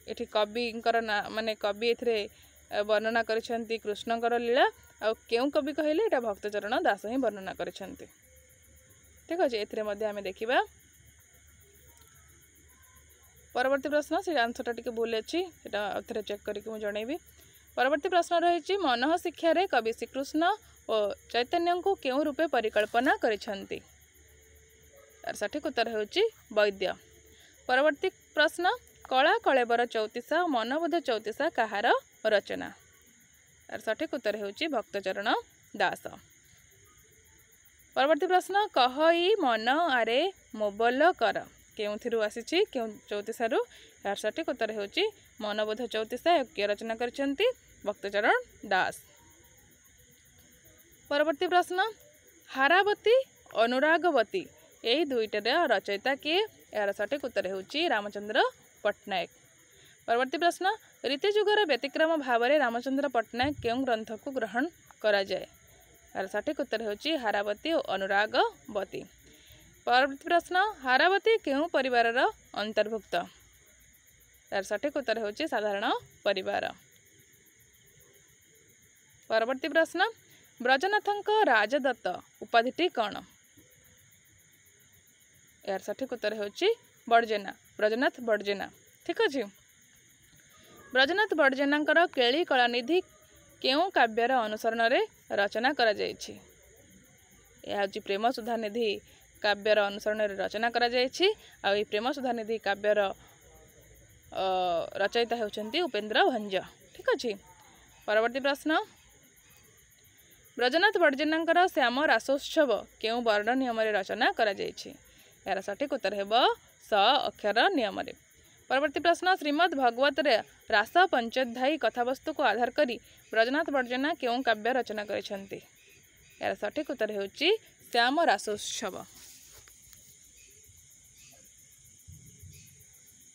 S1: एठी कविंकर ना माने कवि एथरे वर्णना करिसेंती कृष्णकर लीला आ केउं कवि कहले एटा भक्तचरण दास ही वर्णना करिसेंती ठीक अछि। एथरे मध्ये आमे देखिबा परवर्ती प्रश्न से आंसर टिके भूल अछि एटा अथरे चेक करके मु जणैबी। परवर्ती प्रश्न रहिछि मनः शिक्षा रे कवि श्रीकृष्ण और चैतन्य को केउं रूपे परिकल्पना करिसेंती यार सठिक उत्तर होछि वैद्य। परवर्ती प्रश्न कला कलेबर चौतीसा मनबोध चौतीसा कहार रचना यार सठिक उत्तर होछि भक्तचरण दास। परवर्ती प्रश्न कहई मन आरे मोबल कर केउंथिरु आसीछि केउं चौतीसारु यार सठिक उत्तर होछि मनबोध चौतीसा के रचना करिसेंती भक्तचरण दास। परवर्ती प्रश्न हारावती अनुरागवती एई दुईटार रचयिता किए यार सठिक उत्तर होछि रामचंद्र पट्टनायक। परवर्ती प्रश्न रीतिजुगर व्यतिक्रम भाव में रामचंद्र पट्टनायक केउं ग्रंथ को ग्रहण करा जाए यार सठिक उत्तर होछि हारावती और अनुरागवती। परवर्ती प्रश्न हारावती केउं परिवार अंतर्भुक्त यार सठिक उत्तर होछि साधारण परिवार। परवर्ती प्रश्न ब्रजनाथंक राजदत्त उपाधिटी कौन यार सठिक उत्तर होछि बड़जेना ब्रजनाथ बड़जेना ठीक अच्छे। ब्रजनाथ बड़जेना केली कलानिधि केउं काव्यर अनुसरण रे रचना करा जायछि यह हूँ प्रेम सुधानिधि काव्यर अनुसरण रे रचना करा जायछि आ ई प्रेम सुधानिधि काव्यर रचयिता होउछन्ति उपेंद्र भंज ठीक अच्छे। परवर्ती प्रश्न ब्रजनाथ बड़जेना श्याम रासोत्सव केउं वर्ण नियम रे रचना करा जायछि यार सठिक उत्तर हेबो स अक्षर नियम रे। परवर्ती प्रश्न श्रीमद् भगवत रे रास पंचोध्यायी कथावस्तु को आधार करी ब्रजनाथ बड़जेना केउं काव्य रचना करिसेंती यार सठिक उत्तर हेउची श्याम रासोत्सव।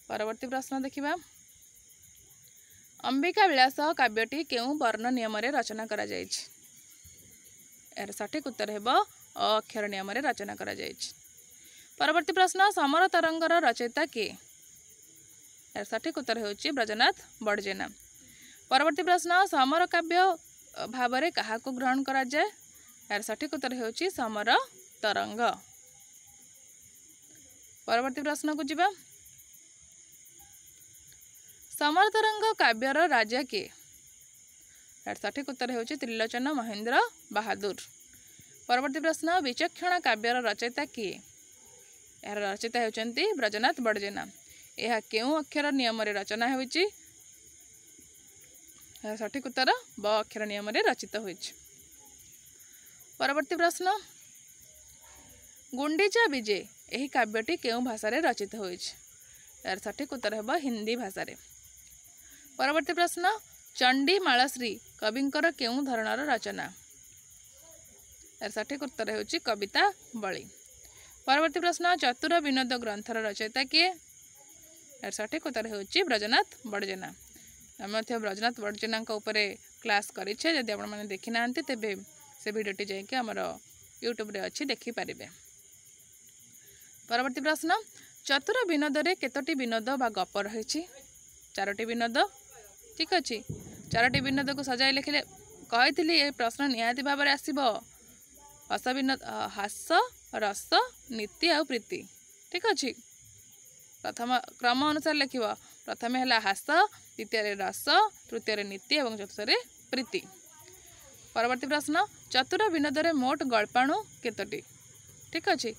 S1: परवर्ती प्रश्न देखिबा अंबिका विलास काव्यटी केउं वर्ण नियम रे रचना करा जायछि यार सठिक उत्तर हेबो अ अक्षर नियम रे रचना करा जायछि। परवर्ती प्रश्न समर तरंगर रचयिता के यार सठिक उत्तर होछि ब्रजनाथ बड़जेना। परवर्ती प्रश्न समर काव्य भाव में क्या ग्रहण करा जाए यार सठिक उत्तर होछि समर तरंग। परवर्ती प्रश्न को जिबा समर तरंग काव्यर राजा के यार सठिक उत्तर होछि त्रिलोचन महेंद्र बहादुर। परवर्ती प्रश्न विचक्षण काव्यर रचयिता किए यार रचयिता होचंती ब्रजनाथ बड़जेना। यह केउं अक्षर नियम रे रचना होइछि? सठिक उत्तर ब अक्षर नियम रे रचित होइछि। परवर्ती प्रश्न गुंडीचा विजे यही काव्यटी केउं भाषा रे रचित होइछि? यार सठिक उत्तर हेबो हिंदी भाषा रे। परवर्ती प्रश्न चंडी मालश्री कविंकर केउं धरणर रचना? यार सठिक उत्तर हेउछि कविता बळी। परवर्ती प्रश्न चतुर विनोद ग्रंथर रचयिता किए? यार सठिक उत्तर हेउछि ब्रजनाथ बड़जेना। आम ब्रजनाथ बड़जेना उपरे क्लास करिछे, जदि आपण माने देखि नांती तेबे से भिडियोटी जाइके हमर यूट्यूब रे अछि देखि पारिबे। परवर्ती प्रश्न चतुर विनोद रे केतोटी विनोद बा गप रहिछि? 4टी विनोद। ठीक अछि, 4टी विनोद को सजाई लिखिले कहिथिली ए प्रश्न निहाती भाव रे आसीबो। हस विनोद हास रस नीति आ प्रीति। ठीक अछि, प्रथम क्रम अनुसार लिखिब। प्रथम है हास, द्वितीय रस, तृतीय नीति और चतुर्थ प्रीति। परवर्ती प्रश्न चतुर विनोद रे मोट गल्पाणु केतोटी? ठीक अछि,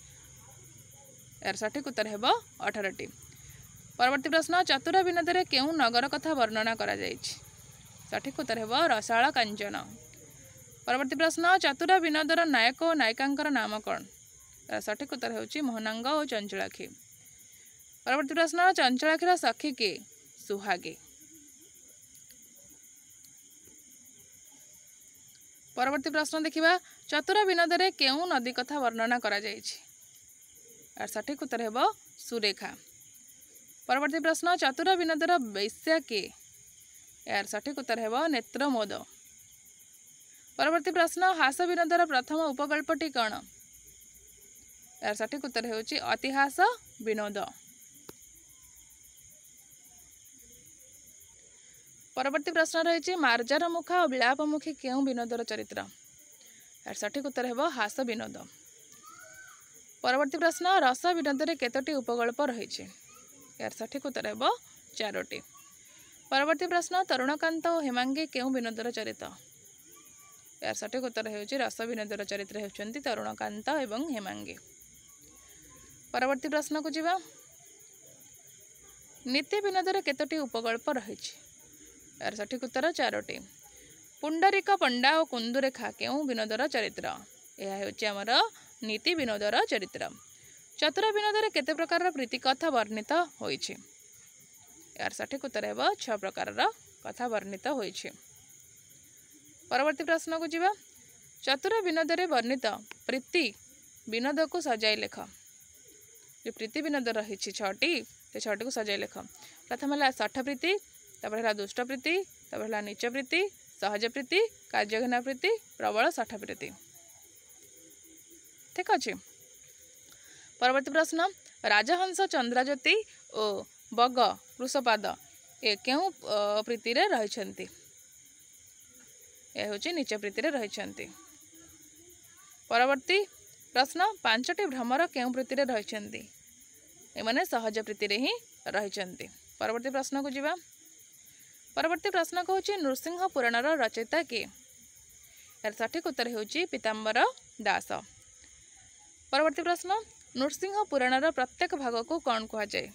S1: यार सठिक उत्तर हेबो 18टी। परवर्ती प्रश्न चतुर विनोद रे केउं नगर कथा वर्णना करा जाइछि? सठिक उत्तर हेबो रसाळ कांचन। परवर्ती प्रश्न चतुर विनोदर नायक और नायिकांकर नाम कौन? सठिक उत्तर हेउछि मोहनांग और चंचलाक्षी। परवर्ती प्रश्न चंचलाक्षीर सखी के? सुहागे। परवर्ती प्रश्न देखिबा चतुर विनोद रे केउं नदी कथा वर्णना करा जाइछि? यार सठिक उत्तर हेबो सुरेखा। परवर्ती प्रश्न चतुर विनोदर वैश्या के? यार सठिक उत्तर हेबो नेत्रमोद। परवर्ती प्रश्न हास विनोदर प्रथम उपगल्पटी कौन? यार सठिक उत्तर हेउछि अतिहास विनोद। परवर्ती प्रश्न रही मार्जार मुखा और विलापमुखी केउं विनोदर चरित्र? यार सठिक उत्तर हेबो हास विनोद। परवर्ती प्रश्न रस विनोद रे केतोटी उपगल्प रही? यार सठिक उत्तर हेबो 4टी। परवर्ती प्रश्न तरुणकांत और हेमांगी केउं विनोदर चरित्र? यार सठिक उत्तर हेउछि रस विनोदर चरित्र हेउछन्ति तरुणकांत एवं हेमांगी। परवर्ती प्रश्न को जीवा नीति विनोद रे केतोटी उपगल्प रही? यार सठिक उत्तर 4टी। पुंडरीक पंडा और कुंदुरेखा केउं विनोदर चरित्र? यह हेउछि हमर नीति विनोदर चरित्र। चतुर विनोद रे केते प्रकार प्रीति कथा वर्णित होइछि? यार सठिक उत्तर हेबो 6 प्रकार कथा वर्णित होइछि। परवर्ती प्रश्न को जीवा चतुर विनोद रे वर्णित प्रीति विनोद को सजाई लेख। जो प्रीति विनोद रही 6टी, 6टी को सजाई लेख। प्रथम है सठ प्रीति, तापर है दुष्ट प्रीति, तापर है नीच प्रीति, सहज प्रीति, कार्यघना प्रीति, प्रबल सठ प्रीति। ठीक अच्छे। परवर्ती प्रश्न राजहंस चंद्रज्योति और बग कृषपाद ए केउं प्रीति रे रहिछन्ति? यह हूँ नीच प्रीति रे रहिछन्ति। परवर्ती प्रश्न 5टी भ्रमर केउं प्रीति रे रहिछन्ति? एमाने सहज प्रीति रे ही रहिछन्ति। परवर्ती प्रश्न को जीवा। परवर्ती प्रश्न को होछि नृसिंह पुराणर रचयिता किए? यार सठिक उत्तर होछि पीताम्बर दास। परवर्ती प्रश्न नृसिंह पुराणर प्रत्येक भाग को कौन कहा जाए?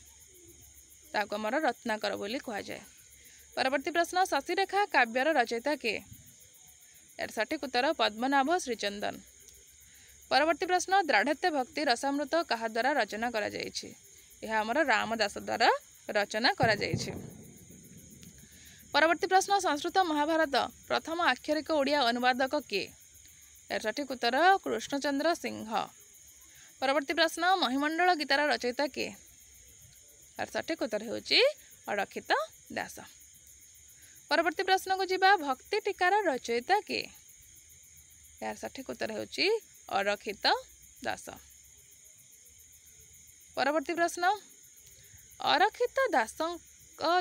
S1: ताको हमर रत्नाकर बोली कहा जाए। परवर्ती प्रश्न शशिरेखा काव्यर रचयिता किए? यार सठिक उत्तर पद्मनाभ श्रीचंदन। परवर्ती प्रश्न द्राढ़त्य भक्ति रसामृत कहा द्वारा रचना करा जायछि? यह हमर रामदास द्वारा रचना करा जायछि। परवर्ती प्रश्न संस्कृत महाभारत प्रथम आक्षरिक ओडिया अनुवादक किए? यार सठिक उत्तर कृष्णचंद्र सिंह। परवर्ती प्रश्न महिमंडल गीतार रचयिता किए? यार सठिक उत्तर होछि अरक्षित दास। परवर्ती प्रश्न को जीवा भक्ति टीकार रचयिता किए? यार सठिक उत्तर होछि अरक्षित दास। परवर्ती प्रश्न अरक्षित दास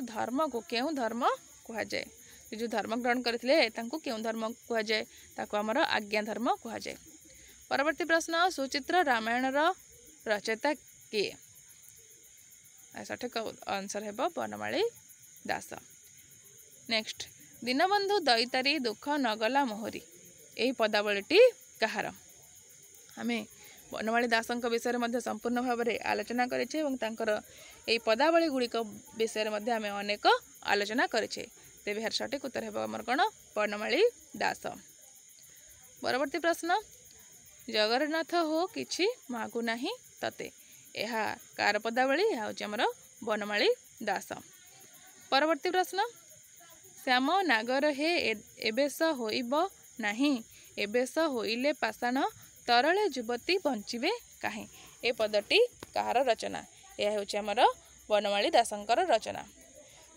S1: धर्म को केउं धर्म कहा जाए? जो धर्म ग्रहण करथिले तांको केउं धर्म कहा जाए? ताको हमर आज्ञा धर्म कहा जाए। परवर्ती प्रश्न सुचित्र रामायण रचयिता किए? सठिक आंसर हेबो बनमाली दास। नेक्स्ट दीनबंधु दैतारी दुख नगला मोहरी यही पदावलीटी कहार? आमे बनमाली दासंक विषय में संपूर्ण भाव में आलोचना करेछे एवं तांकर यही पदावली गुड़िक विषय में आम अनेक आलोचना करें। तेज यार सठिक उत्तर है आमर कौन वर्णमाली दास। परवर्ती प्रश्न जगन्नाथ हो किछि मागु नाही तते यह कार पदावली यह हूँ आमर वर्णमाली दास। परवर्ती प्रश्न श्याम नागर हे एबेस होइब नाही एबेस होइले पाषाण तरले युवती बंचिबे काहे ए पदटी कहार रचना यह हूँ आमर वर्णमाली दासंकर रचना।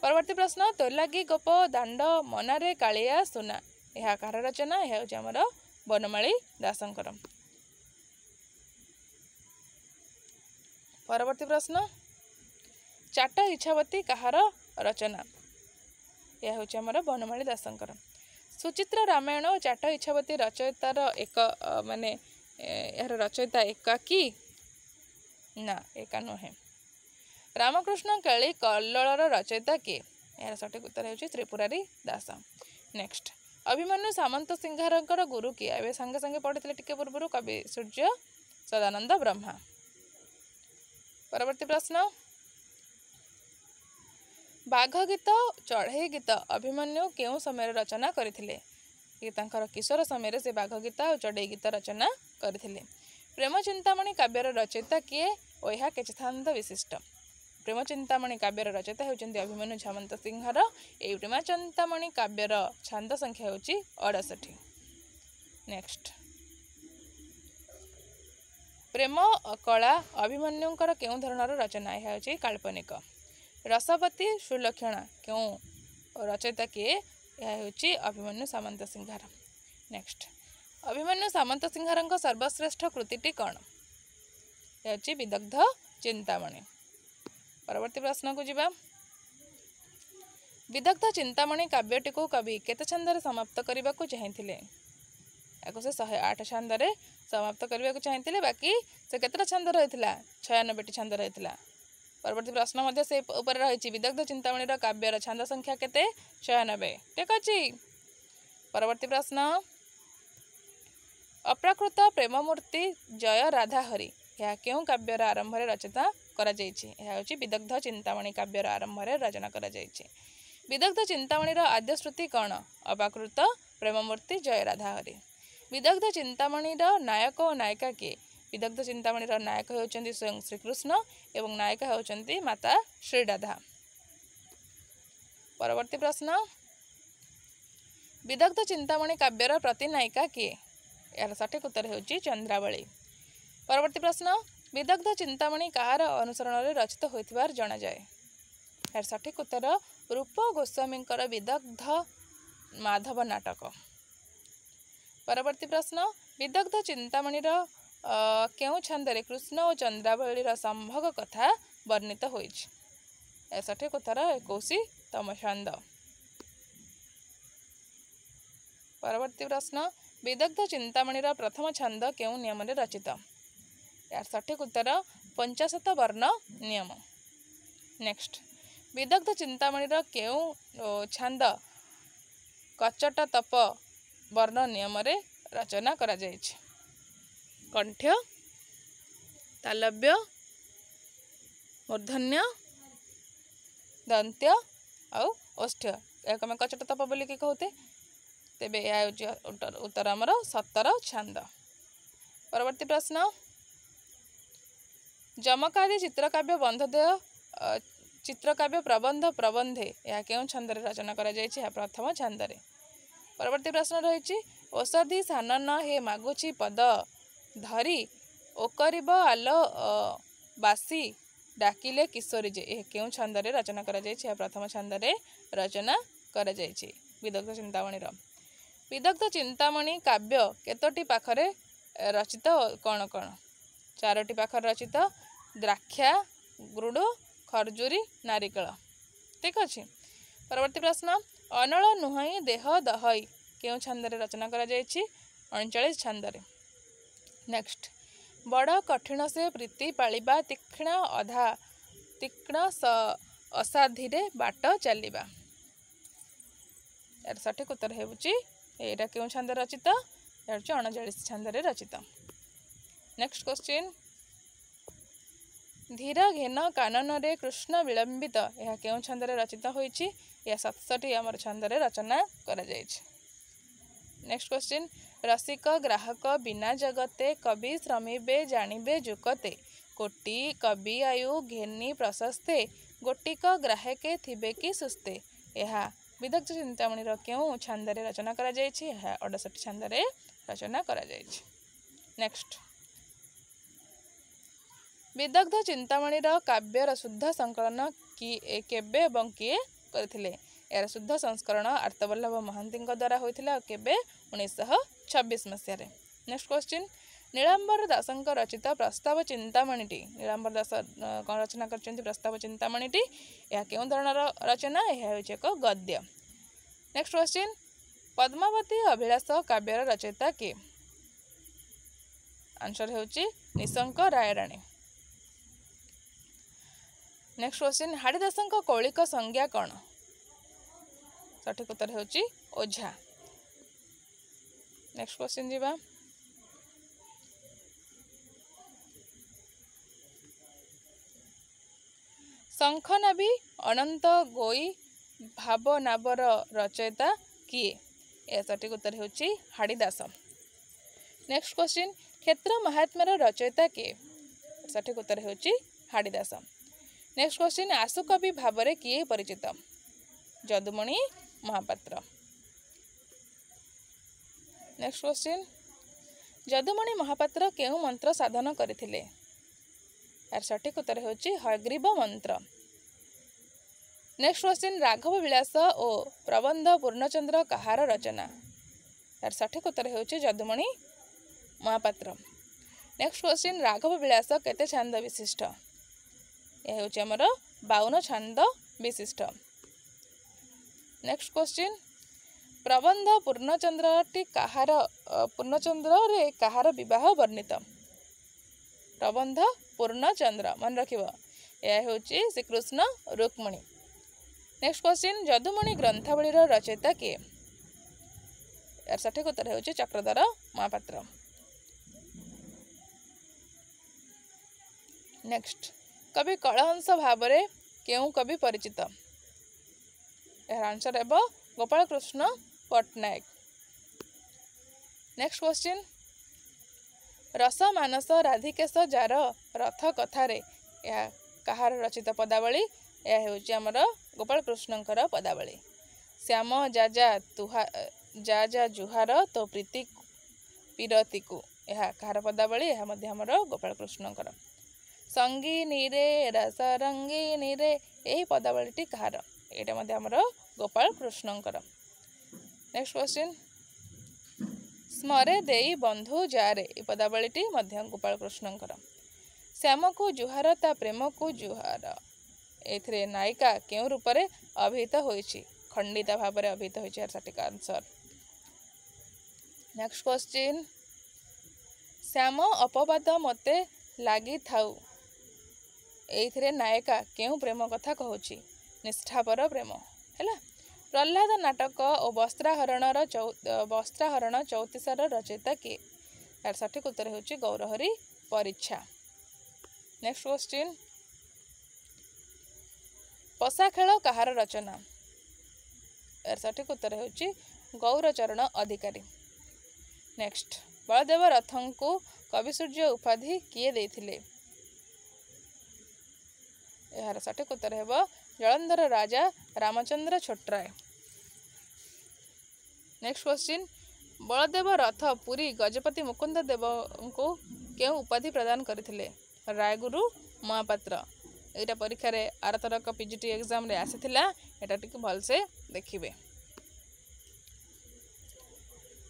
S1: परवर्ती प्रश्न तोलागी गोप दांड मनारे कालिया सुना यह कहार रचना यह हूँ आमर वर्णमाली दासंकर। परवर्ती प्रश्न चाट इच्छावती कहार रचना यह हूँ आमर वर्णमाली दासंकर। सुचित्रा रामायण और चाट इच्छावती रचयितार एक माने यार रचयिता एकाकी ना एका नुहे। रामकृष्ण केली कल्लोलर रचयिता किए यार सठिक उत्तर होची त्रिपुरारी दास। नेक्स्ट अभिमन्यु सामंत सिंहारंकर गुरु किए एवं संगे संगे पढ़ी टिके पूर्व कवि सूर्य सदानंद ब्रह्मा। परवर्ती प्रश्न बाघ गीत चढ़ई गीत अभिमन्यु केउं समय रचना करथिले ये तांकर किशोर समय से बाघ गीत और चढ़ई गीत रचना करथिले। प्रेम चिंतामणि काव्यर रचयिता किए और यह के छांद विशिष्ट। प्रेम चिंतामणि काव्यर रचयिता होउचंती अभिमन्यु सामंत सिंहर ए प्रेम चिंतामणि काव्यर छांद संख्या होची 68। नेक्स्ट प्रेम कला अभिमन्युंकर केउं धरणर रचना यह होची काल्पनिक। रसवती सुलक्षणा क्यों रचयिता किए यह हूँ अभिमन्यु सामंत सिंहार। नेक्स्ट अभिमन्यु सामंत सिंहार सर्वश्रेष्ठ कृतिटी कौन यह हूँ विदग्ध चिंतामणि। परवर्ती प्रश्न को जीवा विदग्ध चिंतामणि काव्यटी को कवि केते छंदरे समाप्त करने को चाहिए या से 108 छंदरे समाप्त करने को चाहिए बाकी से केतटा छंद रही 96टी छंद रही। परवर्ती प्रश्न मध्य से ऊपर रही विदग्ध चिंतामणि काव्यर छंद संख्या केते 96 ठीक अच्छे। परवर्ती प्रश्न अप्राकृत प्रेममूर्ति जय राधा हरि यह क्यों काव्यर आरंभ रचना करा विदग्ध चिंतामणि काव्यर आरंभ रचना करा विदग्ध चिंतामणि आद्य श्रुति कौन अपाकृत प्रेममूर्ति जय राधा हरि। विदग्ध चिंतामणि नायक और नायिका किए विदग्ध चिंतामणि नायक होउचंती स्वयं श्रीकृष्ण एवं नायिका होउचंती माता श्री राधा। परवर्ती प्रश्न विदग्ध चिंतामणि काव्यर प्रतिनायिका किए यार सठिक उत्तर होउची चंद्रावली। परवर्ती प्रश्न विदग्ध चिंतामणि कहार अनुसरण रचित होइथिबार जणा जाए यार सठिक उत्तर रूप गोस्वामींकर विदग्ध माधव नाटक। परवर्ती प्रश्न विदग्ध चिंतामणि केउं छंदरे कृष्ण और चंद्रावलीर संभोग कथा वर्णित होइछि सठिक उत्तर 21तम छंद। परवर्ती प्रश्न विदग्ध चिंतामणि प्रथम छंद केउं नियम रचित यार सठिक उत्तर 50 वर्ण नियम। नेक्स्ट विदग्ध चिंतामणि केउं छंद कचट तप वर्ण नियम रचना करा जाइछि कंठ्य तालव्य मूर्धन्य दंत्य आउ ओष्ठ्य या आम कचट तप बोल कहते तेबे यह उत्तर आमर 17 छंद। परवर्ती प्रश्न जमकादि चित्रकाव्य बंधदेय चित्रकाव्य प्रबंध प्रबंधे यह क्यों छंदरे रचना करा जाइछि यह प्रथम छंदरे। परवर्ती प्रश्न रही औषधि सानन हे मागुची पद धरी ओकरिब आलो बासी डाकिले किशोरी जे यह क्यों छंदरे रचना करा जाइछि यह प्रथम छंदरे रचना करा जाइछि विदग्ध चिंतामणि। विदग्ध चिंतामणि काव्य केतोटी पाखरे रचित कौन कौन 4टी पाखरे रचित द्राक्षा गुड़ खरजुरी नारिकेल ठीक अच्छे। परवर्ती प्रश्न अनल नुहई देह दहई क्यों छंदरे रचना करा जाइछि 39 छंदरे। नेक्स्ट बड़ कठिन से प्रीति पालिबा तीक्ष्ण असाधीरे बाट चलिबा यार सठिक उत्तर हेउछि एटा क्यों छंद रचित यार 39 छंदरे रचित। नेक्स्ट क्वेश्चन ଧୀର ଘେନ କାନନରେ କୃଷ୍ଣ ବିଳମ୍ବିତ ଏହା କେଉଁ ଛନ୍ଦରେ ରଚିତ ହୋଇଛି? ଏହା 67 ଆମର ଛନ୍ଦରେ ରଚନା କରାଯାଇଛି। ନେକ୍ସଟ କ୍ୱେଶ୍ଚିନ୍ ରସିକ ଗ୍ରାହକ ବିନା ଜଗତେ କବି ଶ୍ରମିବେ ଜାଣିବେ ଯୁକତେ କୋଟି କବି ଆୟୁ ଘେନି ପ୍ରଶସ୍ତେ ଗୋଟିକ ଗ୍ରାହକେ ଥିବେ କି ସୁସ୍ତେ ଏହା ବିଦଗ୍ଧ ଚିନ୍ତାମଣିର କେଉଁ ଛନ୍ଦରେ ରଚନା କରାଯାଇଛି? ଏହା 68 ଛନ୍ଦରେ ରଚନା କରାଯାଇଛି। ନେକ୍ସଟ ବିଦଗ୍ଧ ଚିନ୍ତାମଣିର କାବ୍ୟର ଶୁଦ୍ଧ ସଂକଳନ କେବେ ଏବଂ କିଏ କରିଥିଲେ? ଏହାର ଶୁଦ୍ଧ ସଂସ୍କରଣ ଆର୍ତ୍ତବଲ୍ଲଭ ମହାନ୍ତିଙ୍କ ଦ୍ୱାରା ହୋଇଥିଲା କେବେ? 1926 ମସିହାରେ। ନେକ୍ସଟ କ୍ୱେଶ୍ଚିନ୍ ନୀଳାମ୍ବର ଦାସଙ୍କ ରଚିତ ପ୍ରସ୍ତାବ ଚିନ୍ତାମଣିଟି ନୀଳାମ୍ବର ଦାସ କ'ଣ ରଚନା କରିଛନ୍ତି? ପ୍ରସ୍ତାବ ଚିନ୍ତାମଣିଟି ଏହା କେଉଁ ଧରଣର ରଚନା? ଏହା ହେଉଛି ଏକ ଗଦ୍ୟ। ନେକ୍ସଟ କ୍ୱେଶ୍ଚିନ୍ ପଦ୍ମାବତୀ ଅଭିଳାଷ କାବ୍ୟର ରଚୟିତା କିଏ? ଆନ୍ସର ହେଉଛି ନିଶଙ୍କ ରାୟରାଣୀ। ନେକ୍ସଟ କ୍ୱେଶ୍ଚିନ୍ ହାଡ଼ିଦାସଙ୍କ କୌଳିକ ସଂଜ୍ଞା କ'ଣ? ସଠିକ ଉତ୍ତର ହେଉଛି ଓଝା। ନେକ୍ସଟ କ୍ୱେଶ୍ଚିନ୍ ଯିବା ଶଙ୍ଖନାଭି ଅନନ୍ତ ଗୋଇ ଭାବନାବର ରଚୟିତା କିଏ? ଏହା ସଠିକ ଉତ୍ତର ହେଉଛି ହାଡ଼ିଦାସ। ନେକ୍ସଟ କ୍ୱେଶ୍ଚିନ୍ କ୍ଷେତ୍ର ମହାତ୍ମ୍ୟର ରଚୟିତା କିଏ? ସଠିକ ଉତ୍ତର ହେଉଛି ହାଡ଼ିଦାସ। ନେକ୍ସଟ କ୍ୱେଶ୍ଚିନ୍ ଆଶୁକବି ଭାବରେ କିଏ ପରିଚିତ? ଯଦୁମଣି ମହାପାତ୍ର। ନେକ୍ସଟ କ୍ୱେଶ୍ଚିନ୍ ଯଦୁମଣି ମହାପାତ୍ର କେଉଁ ମନ୍ତ୍ର ସାଧନ କରିଥିଲେ? ଏହାର ସଠିକ ଉତ୍ତର ହେଉଛି ହୟଗ୍ରୀବ ମନ୍ତ୍ର। ନେକ୍ସଟ କ୍ୱେଶ୍ଚିନ୍ ରାଘବ ବିଳାସ ଓ ପ୍ରବନ୍ଧ ପୂର୍ଣ୍ଣଚନ୍ଦ୍ର କାହାର ରଚନା? ଏହାର ସଠିକ ଉତ୍ତର ହେଉଛି ଯଦୁମଣି ମହାପାତ୍ର। ନେକ୍ସଟ କ୍ୱେଶ୍ଚିନ୍ ରାଘବ ବିଳାସ କେତେ ଛାନ୍ଦ ବିଶିଷ୍ଟ? ଏହା ହେଉଛି ଆମର 52 ଛାନ୍ଦ ବିଶିଷ୍ଟ। ନେକ୍ସଟ କ୍ୱେଶ୍ଚିନ୍ ପ୍ରବନ୍ଧ ପୂର୍ଣ୍ଣଚନ୍ଦ୍ରରେ କାହାର ବିବାହ ବର୍ଣ୍ଣିତ? ପ୍ରବନ୍ଧ ପୂର୍ଣ୍ଣଚନ୍ଦ୍ର ମନେ ରଖିବ ଏହା ହେଉଛି ଶ୍ରୀକୃଷ୍ଣ ରୁକ୍ମଣୀ। ନେକ୍ସଟ କ୍ୱେଶ୍ଚିନ୍ ଯଦୁମଣି ଗ୍ରନ୍ଥାବଳୀର ରଚୟିତା କିଏ? ଏହାର ସଠିକ ଉତ୍ତର ହେଉଛି ଚକ୍ରଧର ମହାପାତ୍ର। ନେକ୍ସଟ କବି କଳହଂସ ଭାବରେ କେଉଁ କବି ପରିଚିତ? ଏହାର ଆନ୍ସର ହେବ ଗୋପାଳକୃଷ୍ଣ ପଟ୍ଟନାୟକ। ନେକ୍ସଟ କ୍ୱେଶ୍ଚିନ୍ ରସ ମାନସ ରାଧିକେଶ ଯାର ରଥ କଥାରେ ଏହା କାହାର ରଚିତ ପଦାବଳୀ? ଏହା ହେଉଛି ଆମର ଗୋପାଳକୃଷ୍ଣଙ୍କର ପଦାବଳୀ। ଶ୍ୟାମ ଯା ଜୁହାର ତୋ ପ୍ରୀତି ପିରତିକୁ ଏହା କାହାର ପଦାବଳୀ? ଏହା ମଧ୍ୟ ଆମର ଗୋପାଳକୃଷ୍ଣଙ୍କର। ସଙ୍ଗୀନୀରେ ରସରଙ୍ଗୀନୀରେ ଏହି ପଦାବଳୀଟି କାହାର? ଏଇଟା ମଧ୍ୟ ଆମର ଗୋପାଳକୃଷ୍ଣଙ୍କର। ନେକ୍ସଟ କ୍ୱେଶ୍ଚିନ୍ ସ୍ମରେ ଦେଇ ବନ୍ଧୁ ଯାରେ ଏହି ପଦାବଳୀଟି ମଧ୍ୟ ଗୋପାଳକୃଷ୍ଣଙ୍କର। ଶ୍ୟାମକୁ ଜୁହାର ତା ପ୍ରେମକୁ ଜୁହାର ଏଥିରେ ନାୟିକା କେଉଁ ରୂପରେ ଅଭିହିତ ହୋଇଛି? ଖଣ୍ଡିତା ଭାବରେ ଅଭିହିତ ହୋଇଛି ଏହାର ସଠିକ ଆନ୍ସର। ନେକ୍ସଟ କ୍ୱେଶ୍ଚିନ୍ ଶ୍ୟାମ ଅପବାଦ ମୋତେ ଲାଗିଥାଉ ଏଇଥିରେ ନାୟିକା କେଉଁ ପ୍ରେମ କଥା କହୁଛି? ନିଷ୍ଠାପର ପ୍ରେମ ହେଲା। ପ୍ରହ୍ଲାଦ ନାଟକ ଓ ବସ୍ତ୍ରାହରଣ ଚୌତିସାର ରଚୟିତା କିଏ? ଏହାର ସଠିକ ଉତ୍ତର ହେଉଛି ଗୌରହରି ପରିଚ୍ଛା। ନେକ୍ସଟ କ୍ୱେଶ୍ଚିନ୍ ପଶା ଖେଳ କାହାର ରଚନା? ଏହାର ସଠିକ ଉତ୍ତର ହେଉଛି ଗୌରଚରଣ ଅଧିକାରୀ। ନେକ୍ସଟ ବଳଦେବ ରଥଙ୍କୁ କବିସୂର୍ଯ୍ୟ ଉପାଧି କିଏ ଦେଇଥିଲେ? ଏହାର ସଠିକ ଉତ୍ତର ହେବ ଜଳନ୍ଧର ରାଜା ରାମଚନ୍ଦ୍ର ଛୋଟରାୟ। ନେକ୍ସଟ କ୍ୱେଶ୍ଚିନ୍ ବଳଦେବ ରଥ ପୁରୀ ଗଜପତି ମୁକୁନ୍ଦ ଦେବଙ୍କୁ କେଉଁ ଉପାଧି ପ୍ରଦାନ କରିଥିଲେ? ରାୟଗୁରୁ ମହାପାତ୍ର। ଏଇଟା ପରୀକ୍ଷାରେ ଆରଥରକ ପିଜିଟି ଏକ୍ଜାମରେ ଆସିଥିଲା, ଏଇଟା ଟିକେ ଭଲସେ ଦେଖିବେ।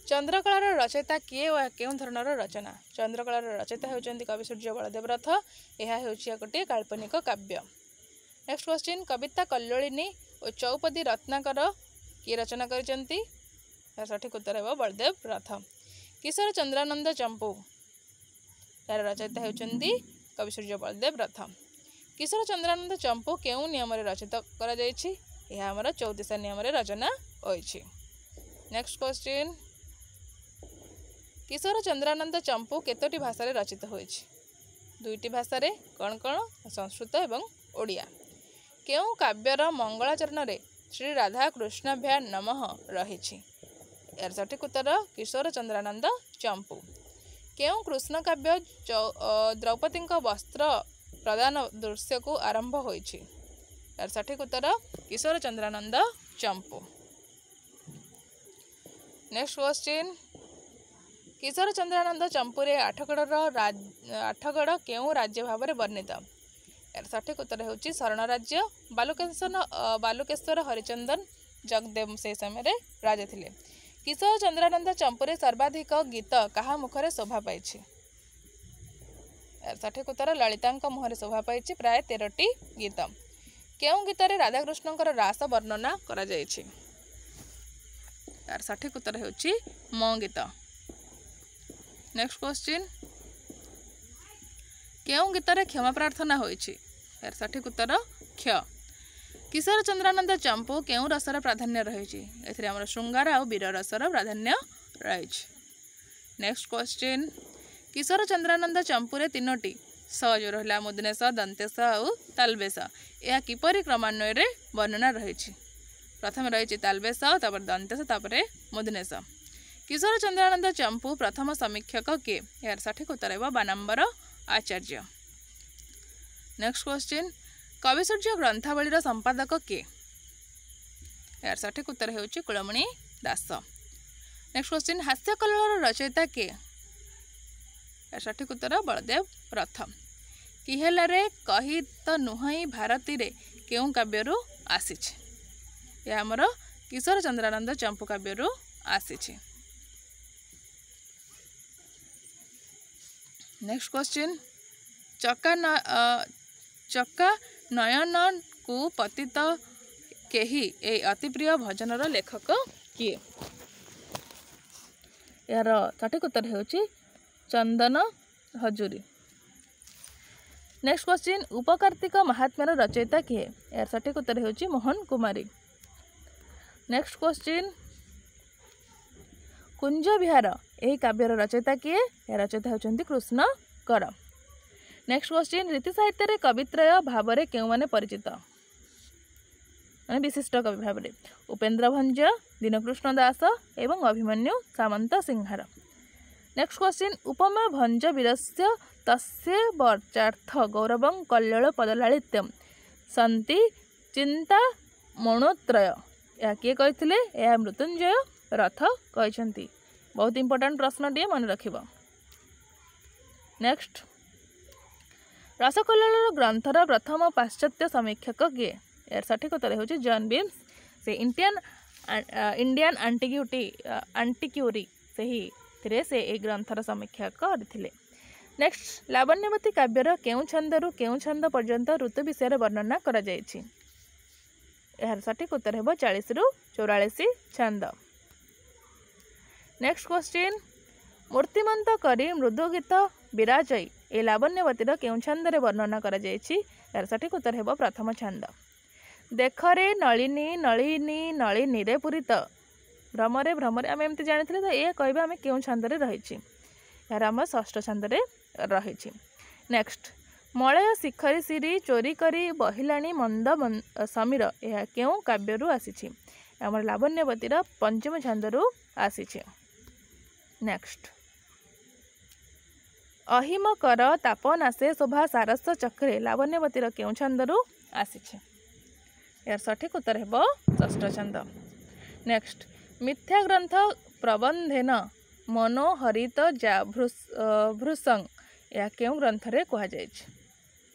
S1: ଚନ୍ଦ୍ରକଳାର ରଚୟିତା କିଏ ଓ କେଉଁ ଧରଣର ରଚନା? ଚନ୍ଦ୍ରକଳାର ରଚୟିତା ହେଉଛନ୍ତି କବିସୂର୍ଯ୍ୟ ବଳଦେବ ରଥ। ଏହା ହେଉଛି ଗୋଟିଏ କାଳ୍ପନିକ କାବ୍ୟ। ନେକ୍ସଟ କ୍ୱେଶ୍ଚିନ୍ କବିତା କଲ୍ଲୋଳିନୀ ଓ ଚୌପଦୀ ରତ୍ନାକର କିଏ ରଚନା କରିଛନ୍ତି? ସଠିକ ଉତ୍ତର ହେବ ବଳଦେବ ରଥ। କିଶୋର ଚନ୍ଦ୍ରାନନ୍ଦ ଚମ୍ପୁ ଏହାର ରଚୟିତା ହେଉଛନ୍ତି କବିସୂର୍ଯ୍ୟ ବଳଦେବ ରଥ। କିଶୋର ଚନ୍ଦ୍ରାନନ୍ଦ ଚମ୍ପୁ କେଉଁ ନିୟମରେ ରଚିତ କରାଯାଇଛି? ଏହା ଆମର ଚୌତିସା ନିୟମରେ ରଚନା ହୋଇଛି। ନେକ୍ସଟ କ୍ୱେଶ୍ଚିନ୍ କିଶୋର ଚନ୍ଦ୍ରାନନ୍ଦ ଚମ୍ପୁ କେତୋଟି ଭାଷାରେ ରଚିତ ହୋଇଛି? दुईटी भाषा रे कौन कौन संस्कृत एवं ओडिया। केउं काव्यर मंगलाचरण रे श्री राधा कृष्णाभ्या नमः रही। यार सठिक उत्तर किशोर चंद्रानंद चंपू। केउं कृष्ण काव्य द्रौपदी वस्त्र प्रदान दृश्य को आरंभ होइछि। यार सठिक उत्तर किशोर चंद्रानंद चंपू। नेक्स्ट क्वेश्चन, किशोर चंद्रानंद चंपूरे आठगढ़ केउं राज्य भाव में वर्णित। यार सठिक उत्तर होछि शरण राज्य। बालुकेश्वर हरिचंदन जगदेव से समय राजा थिले। किशोर चंद्रानंद चंपूरे सर्वाधिक गीत कहा मुखरे शोभा पाइछि। यार सठिक उत्तर ललितांक मुहरे शोभा पाइछि प्राय 13टी गीत। केउं गीत रे राधाकृष्णंकर रास वर्णना करा जाइछि। यार सठिक उत्तर होछि मो गीत। नेक्स्ट क्वेश्चन, केउं गीत रे क्षमा प्रार्थना होइछि। यार सठिक उत्तर क्ष। किशोर चंद्रानंद चंपू केउं रसर प्राधान्य रही। एथिरे हमर श्रृंगार आ वीर रसर प्राधान्य रही। नेक्स्ट क्वेश्चन, किशोर चंद्रानंद चंपूरे 3टी स जो रहा मुदनेश दंतेश और तालबेश यह किपरि क्रमान्वय रे वर्णना रही। प्रथम रही तालबेश तापर दंतेश तापर मुदनेश। किशोर चंद्रानंद चंपू प्रथम समीक्षक किए। यार सठिक उत्तर है बानाम्बर आचार्य। नेक्स्ट क्वेश्चन, कविसूर्य ग्रंथावलीर संपादक किए। यार सठिक उत्तर होछि कुलमणि दास। नेक्स्ट क्वेश्चन, हास्य कलर रचयिता किए। यार सठिक उत्तर बलदेव रथ। किहेलारे कही तो नुहई भारती रे केउं काव्यरु आसीछि। यह हमर किशोर चंद्रानंद चंपू काव्यरु आसीछि। नेक्स्ट क्वेश्चन, चक्का नयन को पतित केही ए अति प्रिय भजनर लेखक किए। यार सठिक उत्तर होछि चंदन हजूरी। नेक्स्ट क्वेश्चन, उपकार्तिक महात्म्यर रचयिता किए। यार सठिक उत्तर होछि मोहन कुमारी। नेक्स्ट क्वेश्चन, कुंज विहार यही काव्यर रचयिता किए। यार रचयिता होछन्ति कृष्ण कर। नेक्स्ट क्वेश्चन, रीति साहित्य रे कवित्रय भाव में केउ माने परिचित माने विशिष्ट कवि भाव में। उपेन्द्र भंज, दीनकृष्ण दास एवं अभिमन्यु सामंत सिंहार। नेक्स्ट क्वेश्चन, उपमा भंज वीरस्य तस्य वर्चार्थ गौरवं कल्योल पदलालित्यम सन्ति चिंता मणोत्रय या किए कहथिले। या मृत्युंजय रथ कहछन्ति। बहुत इंपोर्टेंट प्रश्न टे मन रखिबो। नेक्स्ट, रसकल्लोल ग्रंथर प्रथम पाश्चात्य समीक्षक किए। यार सठिक उत्तर होछि जॉन बिम्स। से इंडियन आंटिक्यूरी से ही से ए ग्रंथर समीक्षा करथिले। नेक्स्ट, लावण्यवती काव्यर केउं छंदरु केउं छंद पर्यंत ऋतु विषय वर्णना करा जायछि। यार सठिक उत्तर हेबो 40 रु 44 छंद। नेक्स्ट क्वेश्चन, मूर्तिमंत करी मृदु गीत विराजई ए लावण्यवतीर केउं छंद रे वर्णना करा जायछि। यार सठिक उत्तर हेबो प्रथम छंद। देखरे नलिनी नलिनी नलिनी रे पूरित भ्रमरे भ्रमरे आम एमती जानी तो ये कहबा आम केउं छंद रे रहिछि। यार आम षष्ठ छंद रे रहिछि। नेक्स्ट, मलय शिखरी सिरी चोरी करी बहिलाणी मंद समीर यह केउं काव्यरु आसीछि। आमर लावण्यवतीर पंचम छंदरु आसीछि। नेक्स्ट, अहिम कर तापनासे शोभा सारस चक्रे लावण्यवतीर केउं छंदरु आसीछि। यार सठिक उत्तर हेबो षष्ठ छंद। नेक्स्ट, मिथ्या ग्रंथ प्रबंधेन मनोहरित भृसंग या केउं ग्रंथ रे कहा जायछि।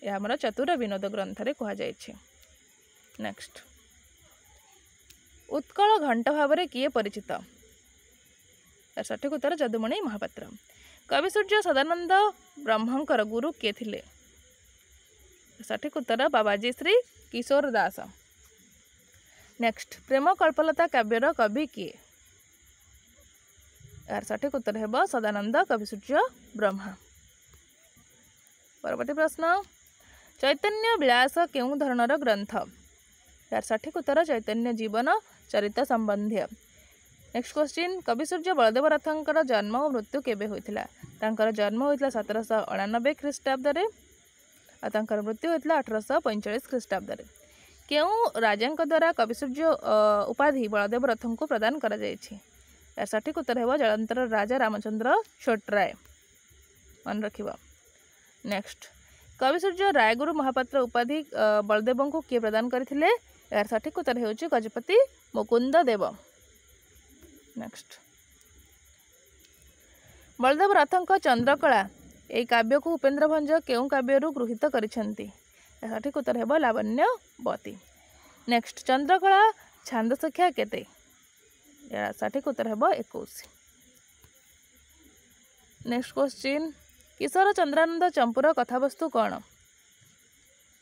S1: या हमर चतुर विनोद ग्रंथ रे कहा जायछि। नेक्स्ट, उत्कल घंट भाव रे किए परिचित। यार सठिक उत्तर जदुमणि महापात्र। कविसूर्य सदानंद ब्रह्मंकर गुरु किए थिले। सठिक उत्तर बाबाजी श्री किशोर दास। नेक्स्ट, प्रेम कल्पलता काव्यर कवि किए। यार सठिक उत्तर हेबो सदानंद कविसूर्य ब्रह्मा। परवर्ती प्रश्न, चैतन्य विलास केउं धरणर ग्रंथ। यार सठिक उत्तर चैतन्य जीवन चरित संबंधी। नेक्स्ट क्वेश्चन, कविसूर्य बलदेव रथंकर जन्म और मृत्यु केबे होइथिला। तांकर जन्म होता 1799 ख्रीष्टाब्द और तांकर मृत्यु होता 1845 ख्रीष्टाब्द। केउं राजा द्वारा कविसूर्य उपाधि बलदेव रथों को प्रदान करा जायछि? यार सठिक उत्तर है जलंधर राजा रामचंद्र छोटराय। मन रखिबा। नेक्स्ट, कविसूर्य रायगुरु महापात्र उपाधि बलदेव को किए प्रदान करथिले? यार सठिक उत्तर हेउछि गजपति मुकुंद देव। नेक्स्ट, बलदेव रथों चंद्रकला यह काव्य को उपेन्द्र भंज केउं काव्यरु गृहीत करिसेंति? सठिक उत्तर है लावण्यवती। नेक्स्ट, चंद्रकला छांद संख्या केते? यार सठिक उत्तर है 21। नेक्स्ट क्वेश्चन, किशोर चंद्रानंद चंपूर कथावस्तु कौन?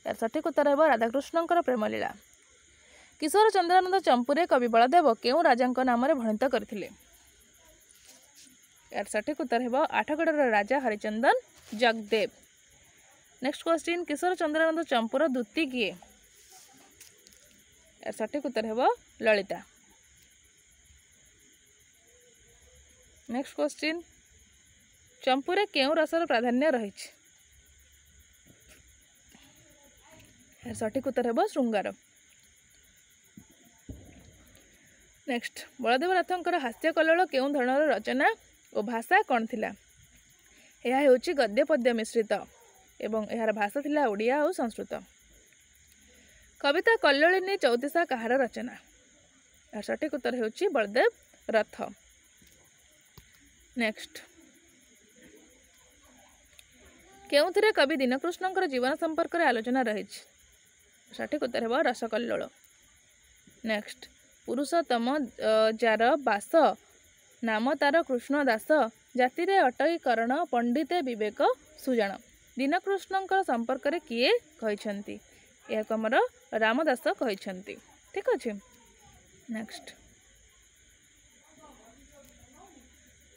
S1: यार सठिक उत्तर है राधाकृष्णंकर प्रेमलीला। किशोर चंद्रानंद चंपूरे कवि बलदेव केउं राजांक नाम भणित करथिले? यार सठिक उत्तर है आठगड़र राजा हरिचंदन जगदेव। नेक्स्ट क्वेश्चन, किशोर चंद्रानंद चंपूर दूती किए? यार सठिक उत्तर है ललिता। नेक्स्ट क्वेश्चन, चंपूरे केउं रसर प्राधान्य रही? यार सठिक उत्तर है श्रृंगार। नेक्स्ट, बलदेव रथंकर हास्य कल्लोल केउं धरणर रचना और भाषा कौन थिला? यह हेउछि गद्य पद्य मिश्रित एवं यार भाषा थिला ओडिया और संस्कृत। कविता कल्लोलिनी चौतीसा कहार रचना? यार सठिक उत्तर हेउछि बलदेव रथ। नेक्स्ट, केउंथिरे कवि दीनकृष्णंकर जीवन संपर्क रे आलोचना रही? सठिक उत्तर है रसकल्लोल। नेक्स्ट, पुरुषोत्तम जार बास नाम तार कृष्ण दास जाति रे अटई करण पंडिते विवेक सुजान दीनकृष्णंकर संपर्क रे किए कहिसंती? यह हमर रामदास कहिसंती। ठीक अछि। नेक्स्ट,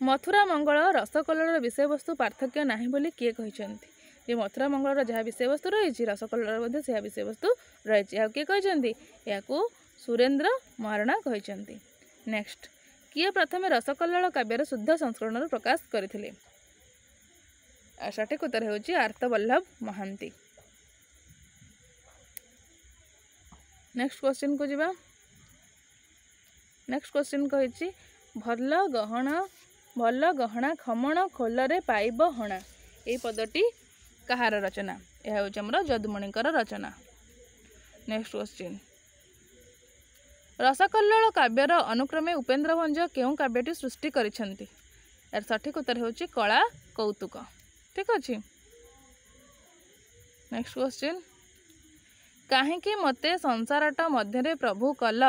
S1: मथुरा मंगल रसकल्लोल विषय वस्तु पार्थक्य नाही बोली किए कहिसंती? जे मथुरा मंगल जहाँ विषय वस्तु रही रसकल्लोल से विषय वस्तु रही किए कहिसंती? याकू सुरेंद्र महाराणा कहिसंती। नेक्स्ट, किए प्रथमे रसकल्लोल काव्यर शुद्ध संस्करण प्रकाश करथिले? सठिक उत्तर हेउछि आर्तवल्लभ महांती। नेक्स्ट क्वेश्चन को जिबा। नेक्स्ट क्वेश्चन कहिछि भल गहना खमण खोलरे पाइब हणा ए पदटी कहार रचना? यह हेउछि हमर जदुमणिकर रचना। नेक्स्ट क्वेश्चन, रसकल्लोल काव्यर अनुक्रमे उपेन्द्र भंज केउं काव्यटी सृष्टि करिसेंती? यार सठिक उत्तर हेउछि कला कौतुक। ठीक अछि। नेक्स्ट क्वेश्चन, काहेकि मते संसारट मध्यरे प्रभु कल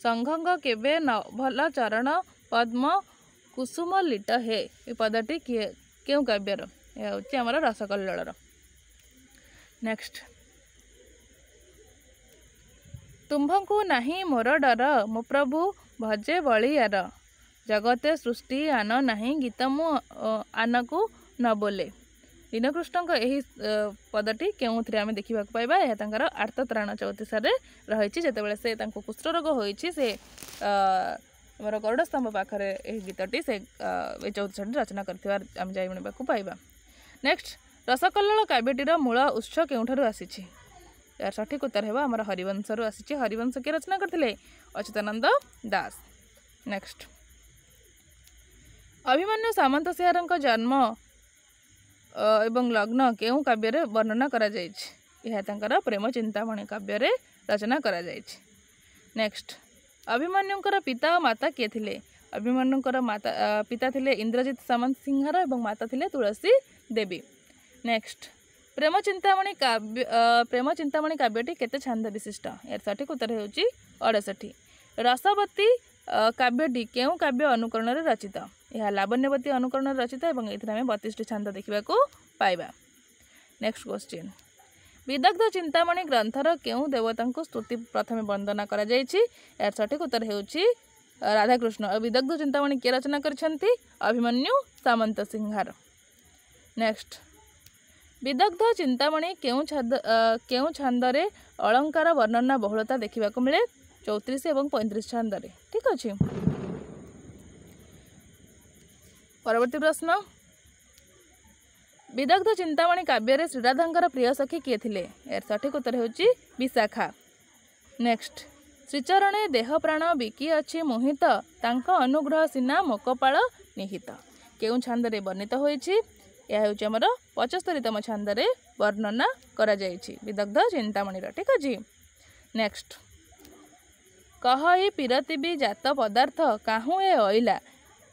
S1: संघंग केबे न भल चरण पद्म कुसुम लिट हे ए पदटी केउं काव्यर? यह हेउछि हमर रसकल्लोलर। नेक्स्ट, तुम्भंकु नाही मोर डर मो प्रभु भजे बलियार जगते सृष्टि आन नाही गीत मु आनकु न बोले दीनकृष्ण यही पदटी केउथिरे आमे देखिबा पाइबा? यह तांकर आर्तत्राण चौतीसारे रहिछि जेतेबेले से तांको कुष्ठ रोग होइछि से हमर गरुड़ स्तंभ पाखरे एही गीतटी से चौतीसाटी रचना करथिबार आमे जाइबा पाइबा। नेक्स्ट, रसकल्लोल काव्यटीर मूल उत्स केउठारु आसीछि? यार सठिक उत्तर है आमर हरिवंशरू आसी। हरिवंश किए रचना करथिले? अच्युतानंद दास। नेक्स्ट, अभिमन्यु सामंत सिंहारଙ୍କ जन्म एवं लग्न केउं काव्य वर्णना करा जायछि? यह तांकर प्रेम चिंतामणि काव्य रचना करा जायछि। नेक्स्ट, अभिमन्युंकर पिता और माता किए थिले? अभिमन्युंकर माता पिता थिले इंद्रजित सामंत सिंहार एवं माता थिले तुलसी देवी। नेक्स्ट, प्रेम चिंतामणि काव्यटी केते छांद विशिष्ट? यार सठिक उत्तर हेउछि 68। रसवती काव्यटी केउं काव्य अनुकरण रचित? यह लावण्यवती अनुकरण रचित एवं एथिरे आमे 32 छांद देखिबा को पाइबा। नेक्स्ट क्वेश्चन, विदग्ध चिंतामणि ग्रंथर केउं देवता को स्तुति प्रथमे वंदना करा जायछि? यार सठिक उत्तर हेउछि राधाकृष्ण। और विदग्ध चिंतामणि के रचना करछन्ति? अभिमन्यु सामंत सिंहार। नेक्स्ट, विदग्ध चिंतामणि केउं छांदरे अलंकार वर्णना बहुलता देखा मिले? 34 और 35 छांदरे। ठीक अच्छे। परवर्ती प्रश्न, विदग्ध चिंतामणि काव्य श्रीराधांकर प्रिय सखी किए थिले? यार सठिक उत्तर होची विशाखा। नेक्स्ट श्रीचरणे देह प्राण बिकी अछि मोहित तांक अनुग्रह सिना मोकपाल निहित केउं छांदरे वर्णित होईछि? यह होची हमर 75तम छांदरे वर्णना करा जाईछि विदग्ध चिंतामणिर। ठीक अछि। नेक्स्ट कहि पिरति भी जात पदार्थ काहू ए अइला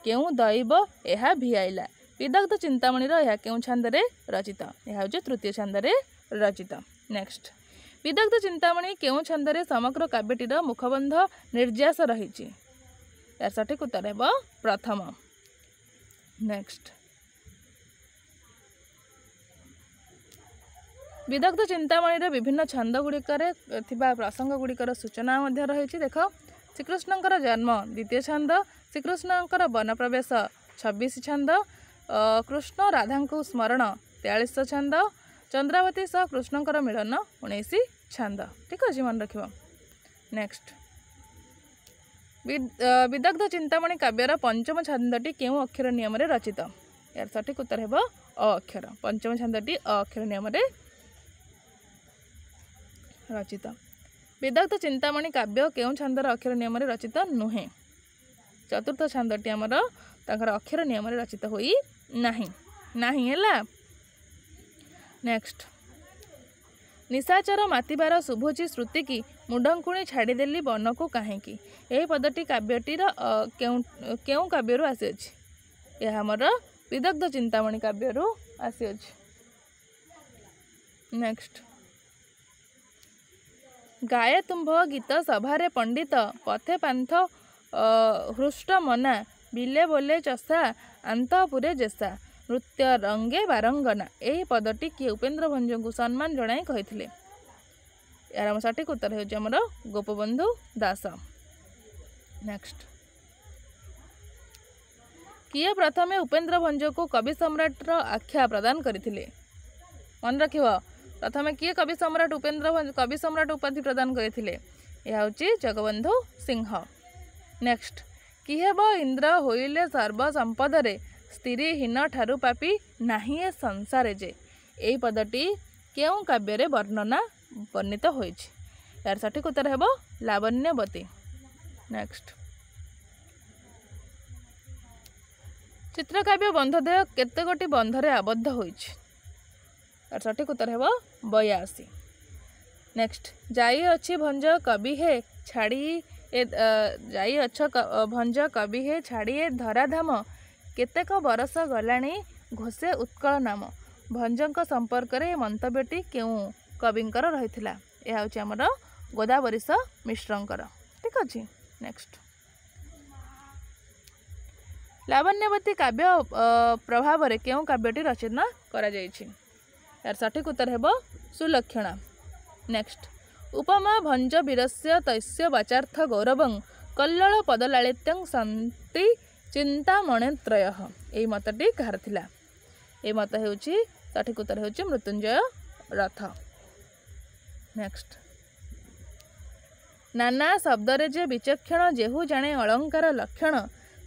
S1: केउं दैव एहा भिआइला विदग्ध चिंतामणिर यह केउं छांदरे रचित? यह होची तृतीय छांदरे रचित। नेक्स्ट विदग्ध चिंतामणि केउं छंदरे समग्र काव्यटीर मुखबंध निर्यास रही? यार सठिक उत्तर है प्रथम। नेक्स्ट विदग्ध चिंतामणिर विभिन्न छंद गुड़िकर प्रसंग गुड़िकर सूचना रही। देख श्रीकृष्णकर जन्म द्वितीय छंद, श्रीकृष्णकर वन प्रवेश 26 छंद, कृष्ण राधा को स्मरण 43 छंद, चंद्रावती सह कृष्णकर मिलन 19 छंद। ठीक अच्छे मन रख। नेक्स्ट विदग्ध चिंतामणि काव्यर पंचम छंदटी केउं अक्षर नियम रचित? यार सठिक उत्तर है अ अक्षर। पंचम छंदटी अ अक्षर नियम रचित। विदग्ध चिंतामणि काव्य केउं छंदर अक्षर नियम रचित नुहे? चतुर्थ छंदटी आमर तांकर अक्षर नियम रचित होई नाही हैला। नेक्स्ट निशाचर मातिबार शुभुची श्रुति की मुंडंकुणी छाड़देली वन को कहीं यही पदटी काव्यटीर केउं काव्यरू आसीअछि? यह हमर विदग्ध चिंतामणि काव्यरू आसीअछि। नेक्स्ट गाये तुम्भ गीत सभारे पंडित पथे पांथ हृष्ट मना बिले बोले चषा आंतपुरे जेसा नृत्य रंगे बारंगना यही पदटी किए उपेन्द्र भंज को सम्मान जनाई कही? यार सठिक उत्तर होमर गोपबंधु दास। नेक्स्ट किए प्रथमे उपेन्द्र भंज को कवि सम्राट आख्या प्रदान करथिले? मन रखिब प्रथमे किए कवि सम्राट उपेन्द्र भंज कवि सम्राट उपाधि प्रदान करथिले? यह होची जगबंधु सिंह। नेक्स्ट किहेब इंद्र होइले सर्व संपदरे स्त्रीहीन ठारू पापी नाही ए संसारे जे यही पदटी केउं काव्य वर्णित होइछि? यार सठिक उत्तर हेब लावण्यवती। नेक्स्ट चित्रकाव्य बंधदेय केते गोटी बंधरे आबद्ध होइछि? यार सठिक उत्तर हेब 82। नेक्स्ट जाई अछि भंज कवि हे छाड़ी जाई अछ भंज कवि हे छाड़ी ए धराधाम केतेक बरस गलाणी घोषे उत्कल नाम भंजक संपर्क में मंतव्यटी केउं कविंकर रहिथिला? यह होची हमर गोदावरीश मिश्रंकर। ठीक अच्छे। नेक्स्ट लावण्यवती काव्य प्रभाव में केउं काव्यटी रचना करा जायछि? यार सठिक उत्तर हेब सुलक्षणा। नेक्स्ट उपमा भंज वीरस्य तस्य वाचार्थ गौरवं कल्लल पदलालित्यं सन्ति चिंतामणित्रय यही मतटी कहार थिला? यही मत हेउछि सठिक उत्तर हेउछि मृत्युंजय रथ। नेक्स्ट नाना शब्दरे जे विचक्षण जेहु जाने अलंकार लक्षण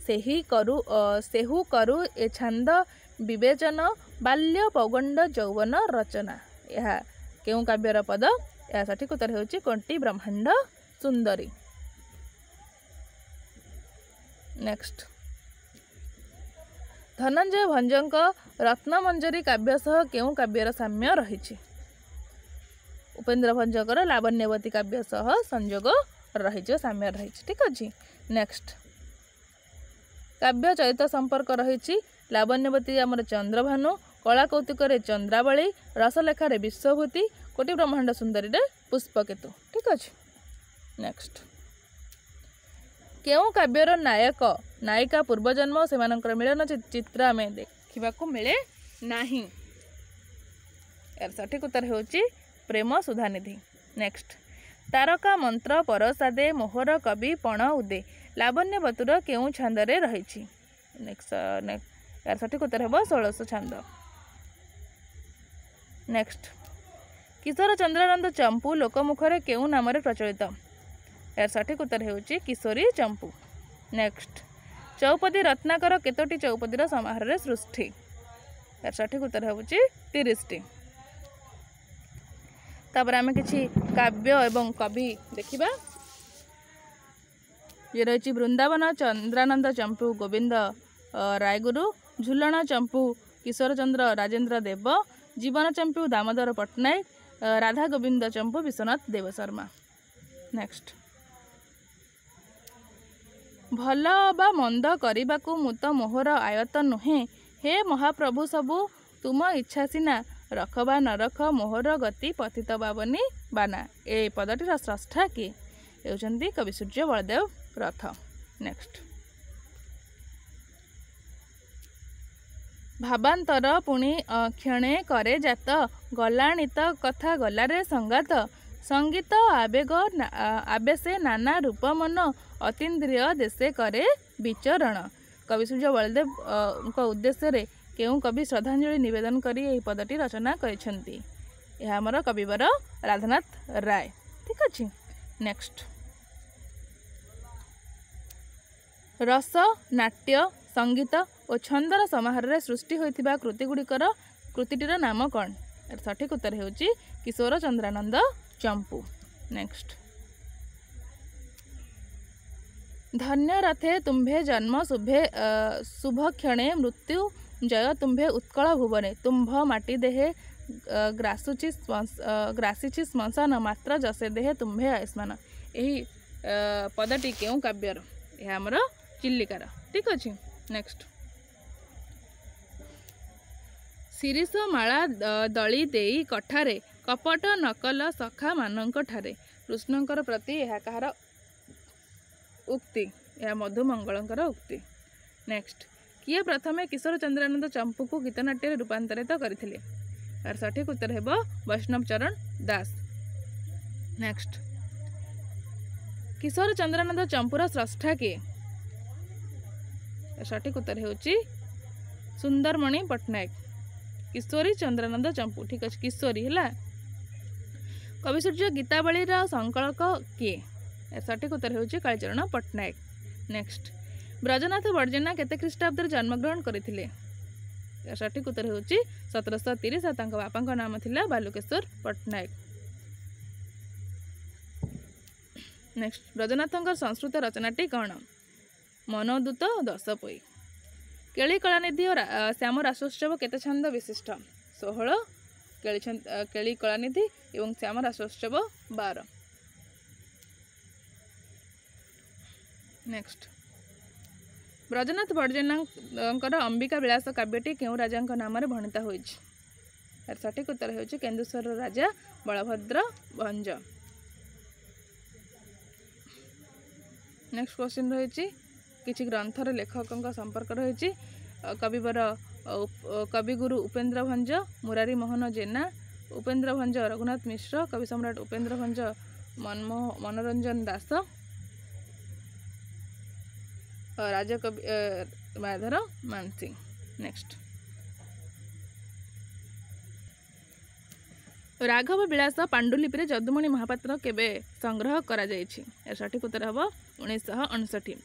S1: सेहु करू ए छंद विवेचन बाल्य पौगंड यौवन रचना यह केउं काव्यर पद? यह सठिक उत्तर हेउछि कंटी ब्रह्मांड सुंदरी। नेक्स्ट धनंजय भंजक रत्नमंजरी काव्य सह केउं काव्यर साम्य रही? उपेन्द्र भंजकर लावण्यवती काव्य सह संयोग रही साम्य रही। ठीक अच्छे। नेक्स्ट काव्य चरित्र संपर्क रही लावण्यवती आमर चंद्रभानु कला कौतुक चंद्रावली रसलेखार विश्वभूति कोटि ब्रह्मांड सुंदरी पुष्पकेतु। ठीक अच्छे। नेक्स्ट केउं काव्यर नायक नायिका पूर्वजन्म से मिलन चित्र आम देखा मिले नाही? यार सठिक उत्तर होची प्रेम सुधानिधि। नेक्स्ट तारका मंत्र परसादे मोहर कवि पण उदे लावण्यवतुर केउं छंदरे रही? नेक्स्ट यार सठिक उत्तर हेब 16 छंद। नेक्स्ट किशोर चंद्रानंद चंपू लोकमुखरे केउं नाम प्रचलित? यार सठिक उत्तर हेउची किशोरी चंपू। नेक्स्ट चौपदी रत्नाकर केतोटी चौपदीर समाहार सृष्टि? यार सठिक उत्तर होउची 30 टी। तापर आमे किछि काव्य एवं कवि देखिबा। ये रही वृंदावन चंद्रानंद चंपू गोविंद रायगुरु, झुलण चंपू किशोर चंद्र राजेंद्र देव, जीवन चंपू दामोदर पट्टनायक, राधा गोविंद चंपू विश्वनाथ देव शर्मा। नेक्स्ट भल बा मंद करबाकू मुत मोहर आयत नुहे, हे महाप्रभु सबू तुम इच्छा सिना, रख बा न रख मोहर गति पतित बाबनी बाना। ए पदटीर स्रष्टा किए हेउचंती कवि सूर्य बलदेव रथ। नेक्स्ट भाबांतर पुणी क्षणे करे जात, गलाणित कथा गलारे संगात, संगीत आवेग आवेशे नाना रूप मन, अतीन्द्रिय देशे करे विचरण। कवि सूर्य बलदेव उद्देश्य रे केउ कवि श्रद्धांजलि निवेदन करी यही पदटी रचना करिसेंती। यह हमर कविवर राधानाथ राय। ठीक अछि। नेक्स्ट रस नाट्य संगीत और छंदर समाहार सृष्टि होइथिबा कृतिटीर नाम कौन? सठिक उत्तर हेउची किशोर चंद्रानंद चंपू। नेक्स्ट धन्य रथे तुम्भे जन्म शुभ क्षणे मृत्यु जय तुम्भे उत्कल भुवने, तुम्भ माटी देहे ग्रासीची श्मशान, मात्र जसे देहे तुम्भे आयुष्मान। यही पदटी केउ काव्यर? यह हमर चिल्लिकार। ठीक अछि। नेक्स्ट शिरीष माला दली देई कठारे, कपट नकल सखा मानक ठारे। कृष्णंकर प्रति यह कहार उक्ति? यह मधुमंगलंकर उक्ति। नेक्स्ट किए प्रथमे किशोर चंद्रानंद चंपू को गीतनाट्य रूपांतरित करथिले? यार सठिक उत्तर हेबो वैष्णव चरण दास। नेक्स्ट किशोर चंद्रानंद चंपूर स्रष्टा किए? सठिक उत्तर हेउची सुंदरमणि पट्टनायक। किशोरी चंद्रानंद चंपू। ठीक अच्छे किशोरी है। कवि सूर्य गीतावली संकलक किए? सठिक उत्तर हेउची कालीचरण पट्टनायक। नेक्स्ट ब्रजनाथ बड़जेना केते ख्रीष्टाब्द जन्मग्रहण करथिले? सठिक उत्तर हेउची 1730। तांका बापांक नाम थिला बालुकेश्वर पट्टनायक। नेक्स्ट ब्रजनाथंकर संस्कृत रचनाटी कौन? मनोदूत दशपोई। केली कलानिधि और श्याम रासोत्सव केते छंद विशिष्ट? 16 केली कलानिधि एवं श्याम रासोत्सव 12। नेक्स्ट ब्रजनाथ बड़जेनांकर अंबिका विलास काव्यटी केउ राजांक नाम रे भणिता होइछि? सठिक उत्तर हेउछि केन्दुस्वर राजा बलभद्र भंज। नेक्स्ट क्वेश्चन रही किछि ग्रंथर लेखकों संपर्क रही। कविवर कविगुरु उपेन्द्र भंज, मुरारी मोहन जेना, उपेन्द्र भंज रघुनाथ मिश्र, कवि सम्राट उपेन्द्र भंज मनोरंजन दास, राजा कवि माधर मानसिंह। नेक्स्ट राघव विलास पांडुलिपि जदुमणि महापात्र केबे संग्रह करा जायछि? सठिक उत्तर हम 1959।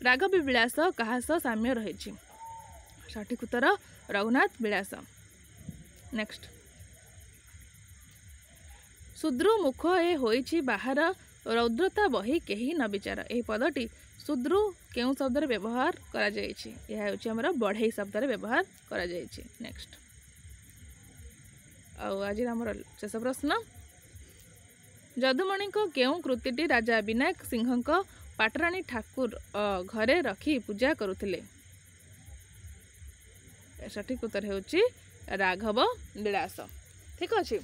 S1: राघव विलास कहा सह साम्य रही? सठिक उत्तर रघुनाथ विलास। नेक्स्ट शूद्रु मुख ए होइछि बाहर, रौद्रता बही केही न विचार। यह पदटी शूद्रु केउ शब्द व्यवहार करा जायछि? यह होछि हमर बढ़ई शब्द व्यवहार करा जायछि। नेक्स्ट आज हमर शेष प्रश्न जदुमणि को केउ कृतिटी राजा विनायक सिंह पाटराणी ठाकुर घरे रखी पूजा करुथिले? सठिक उत्तर हेउछि राघव विलास। ठीक अच्छे।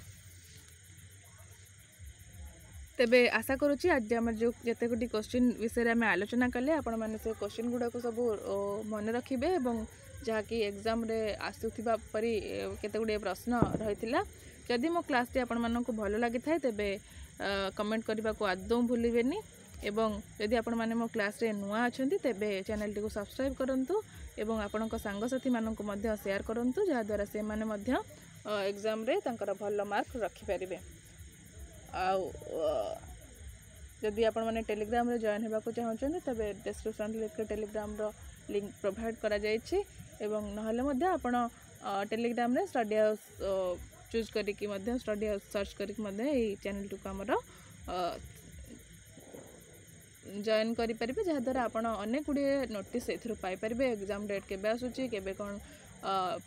S1: तेबे आशा करुच्ची आज आम जो जिते गोटी क्वेश्चन विषय में आलोचना कले आपण मैंने से क्वेश्चन गुड़ाक सब मन रखिए और जहाँकि एग्जाम रे आसुथिबा परी केते गुडे प्रश्न रहिथिला। जदि मो क्लास टी आपण मानक भल लगी थाए तेबे कमेंट करने को आदौ भूलिबेनी एवं यदि आपण माने मो क्लास रे नुआ अछंती तेबे चैनल टी को सब्सक्राइब करंतु एवं आपणक सांगसाथी मानक मध्य शेयर करंतु जहा द्वारा से माने मध्य एग्जाम रे तांकर भल मार्क रखि परिबे। जदि आपण माने टेलीग्राम रे जॉइन हेबा को चाहछन तबे डिस्क्रिप्शन लिंक टेलीग्राम रो लिंक प्रोवाइड करा जायछि एवं नहले मध्य आपण टेलीग्राम रे स्टडी हाउस चूज करिकी स्टडी हाउस सर्च करिकी चैनल टू आमर जॉइन करेंगे जहाँद्वारा आप अनेक गुड़े नोटिस पाइपर एग्जाम डेट के आसूँ के कौन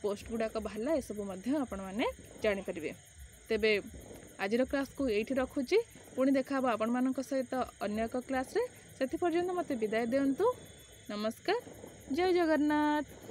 S1: पोस्ट गुड़ाक बाहर ये सब आपण मैंने जापर तेबे आज क्लास को ये रखुची पुणी देखा आपण मान सहित अन्य एक क्लास रे से पर्यंत मत विदाय दिंतु। नमस्कार, जय जगन्नाथ।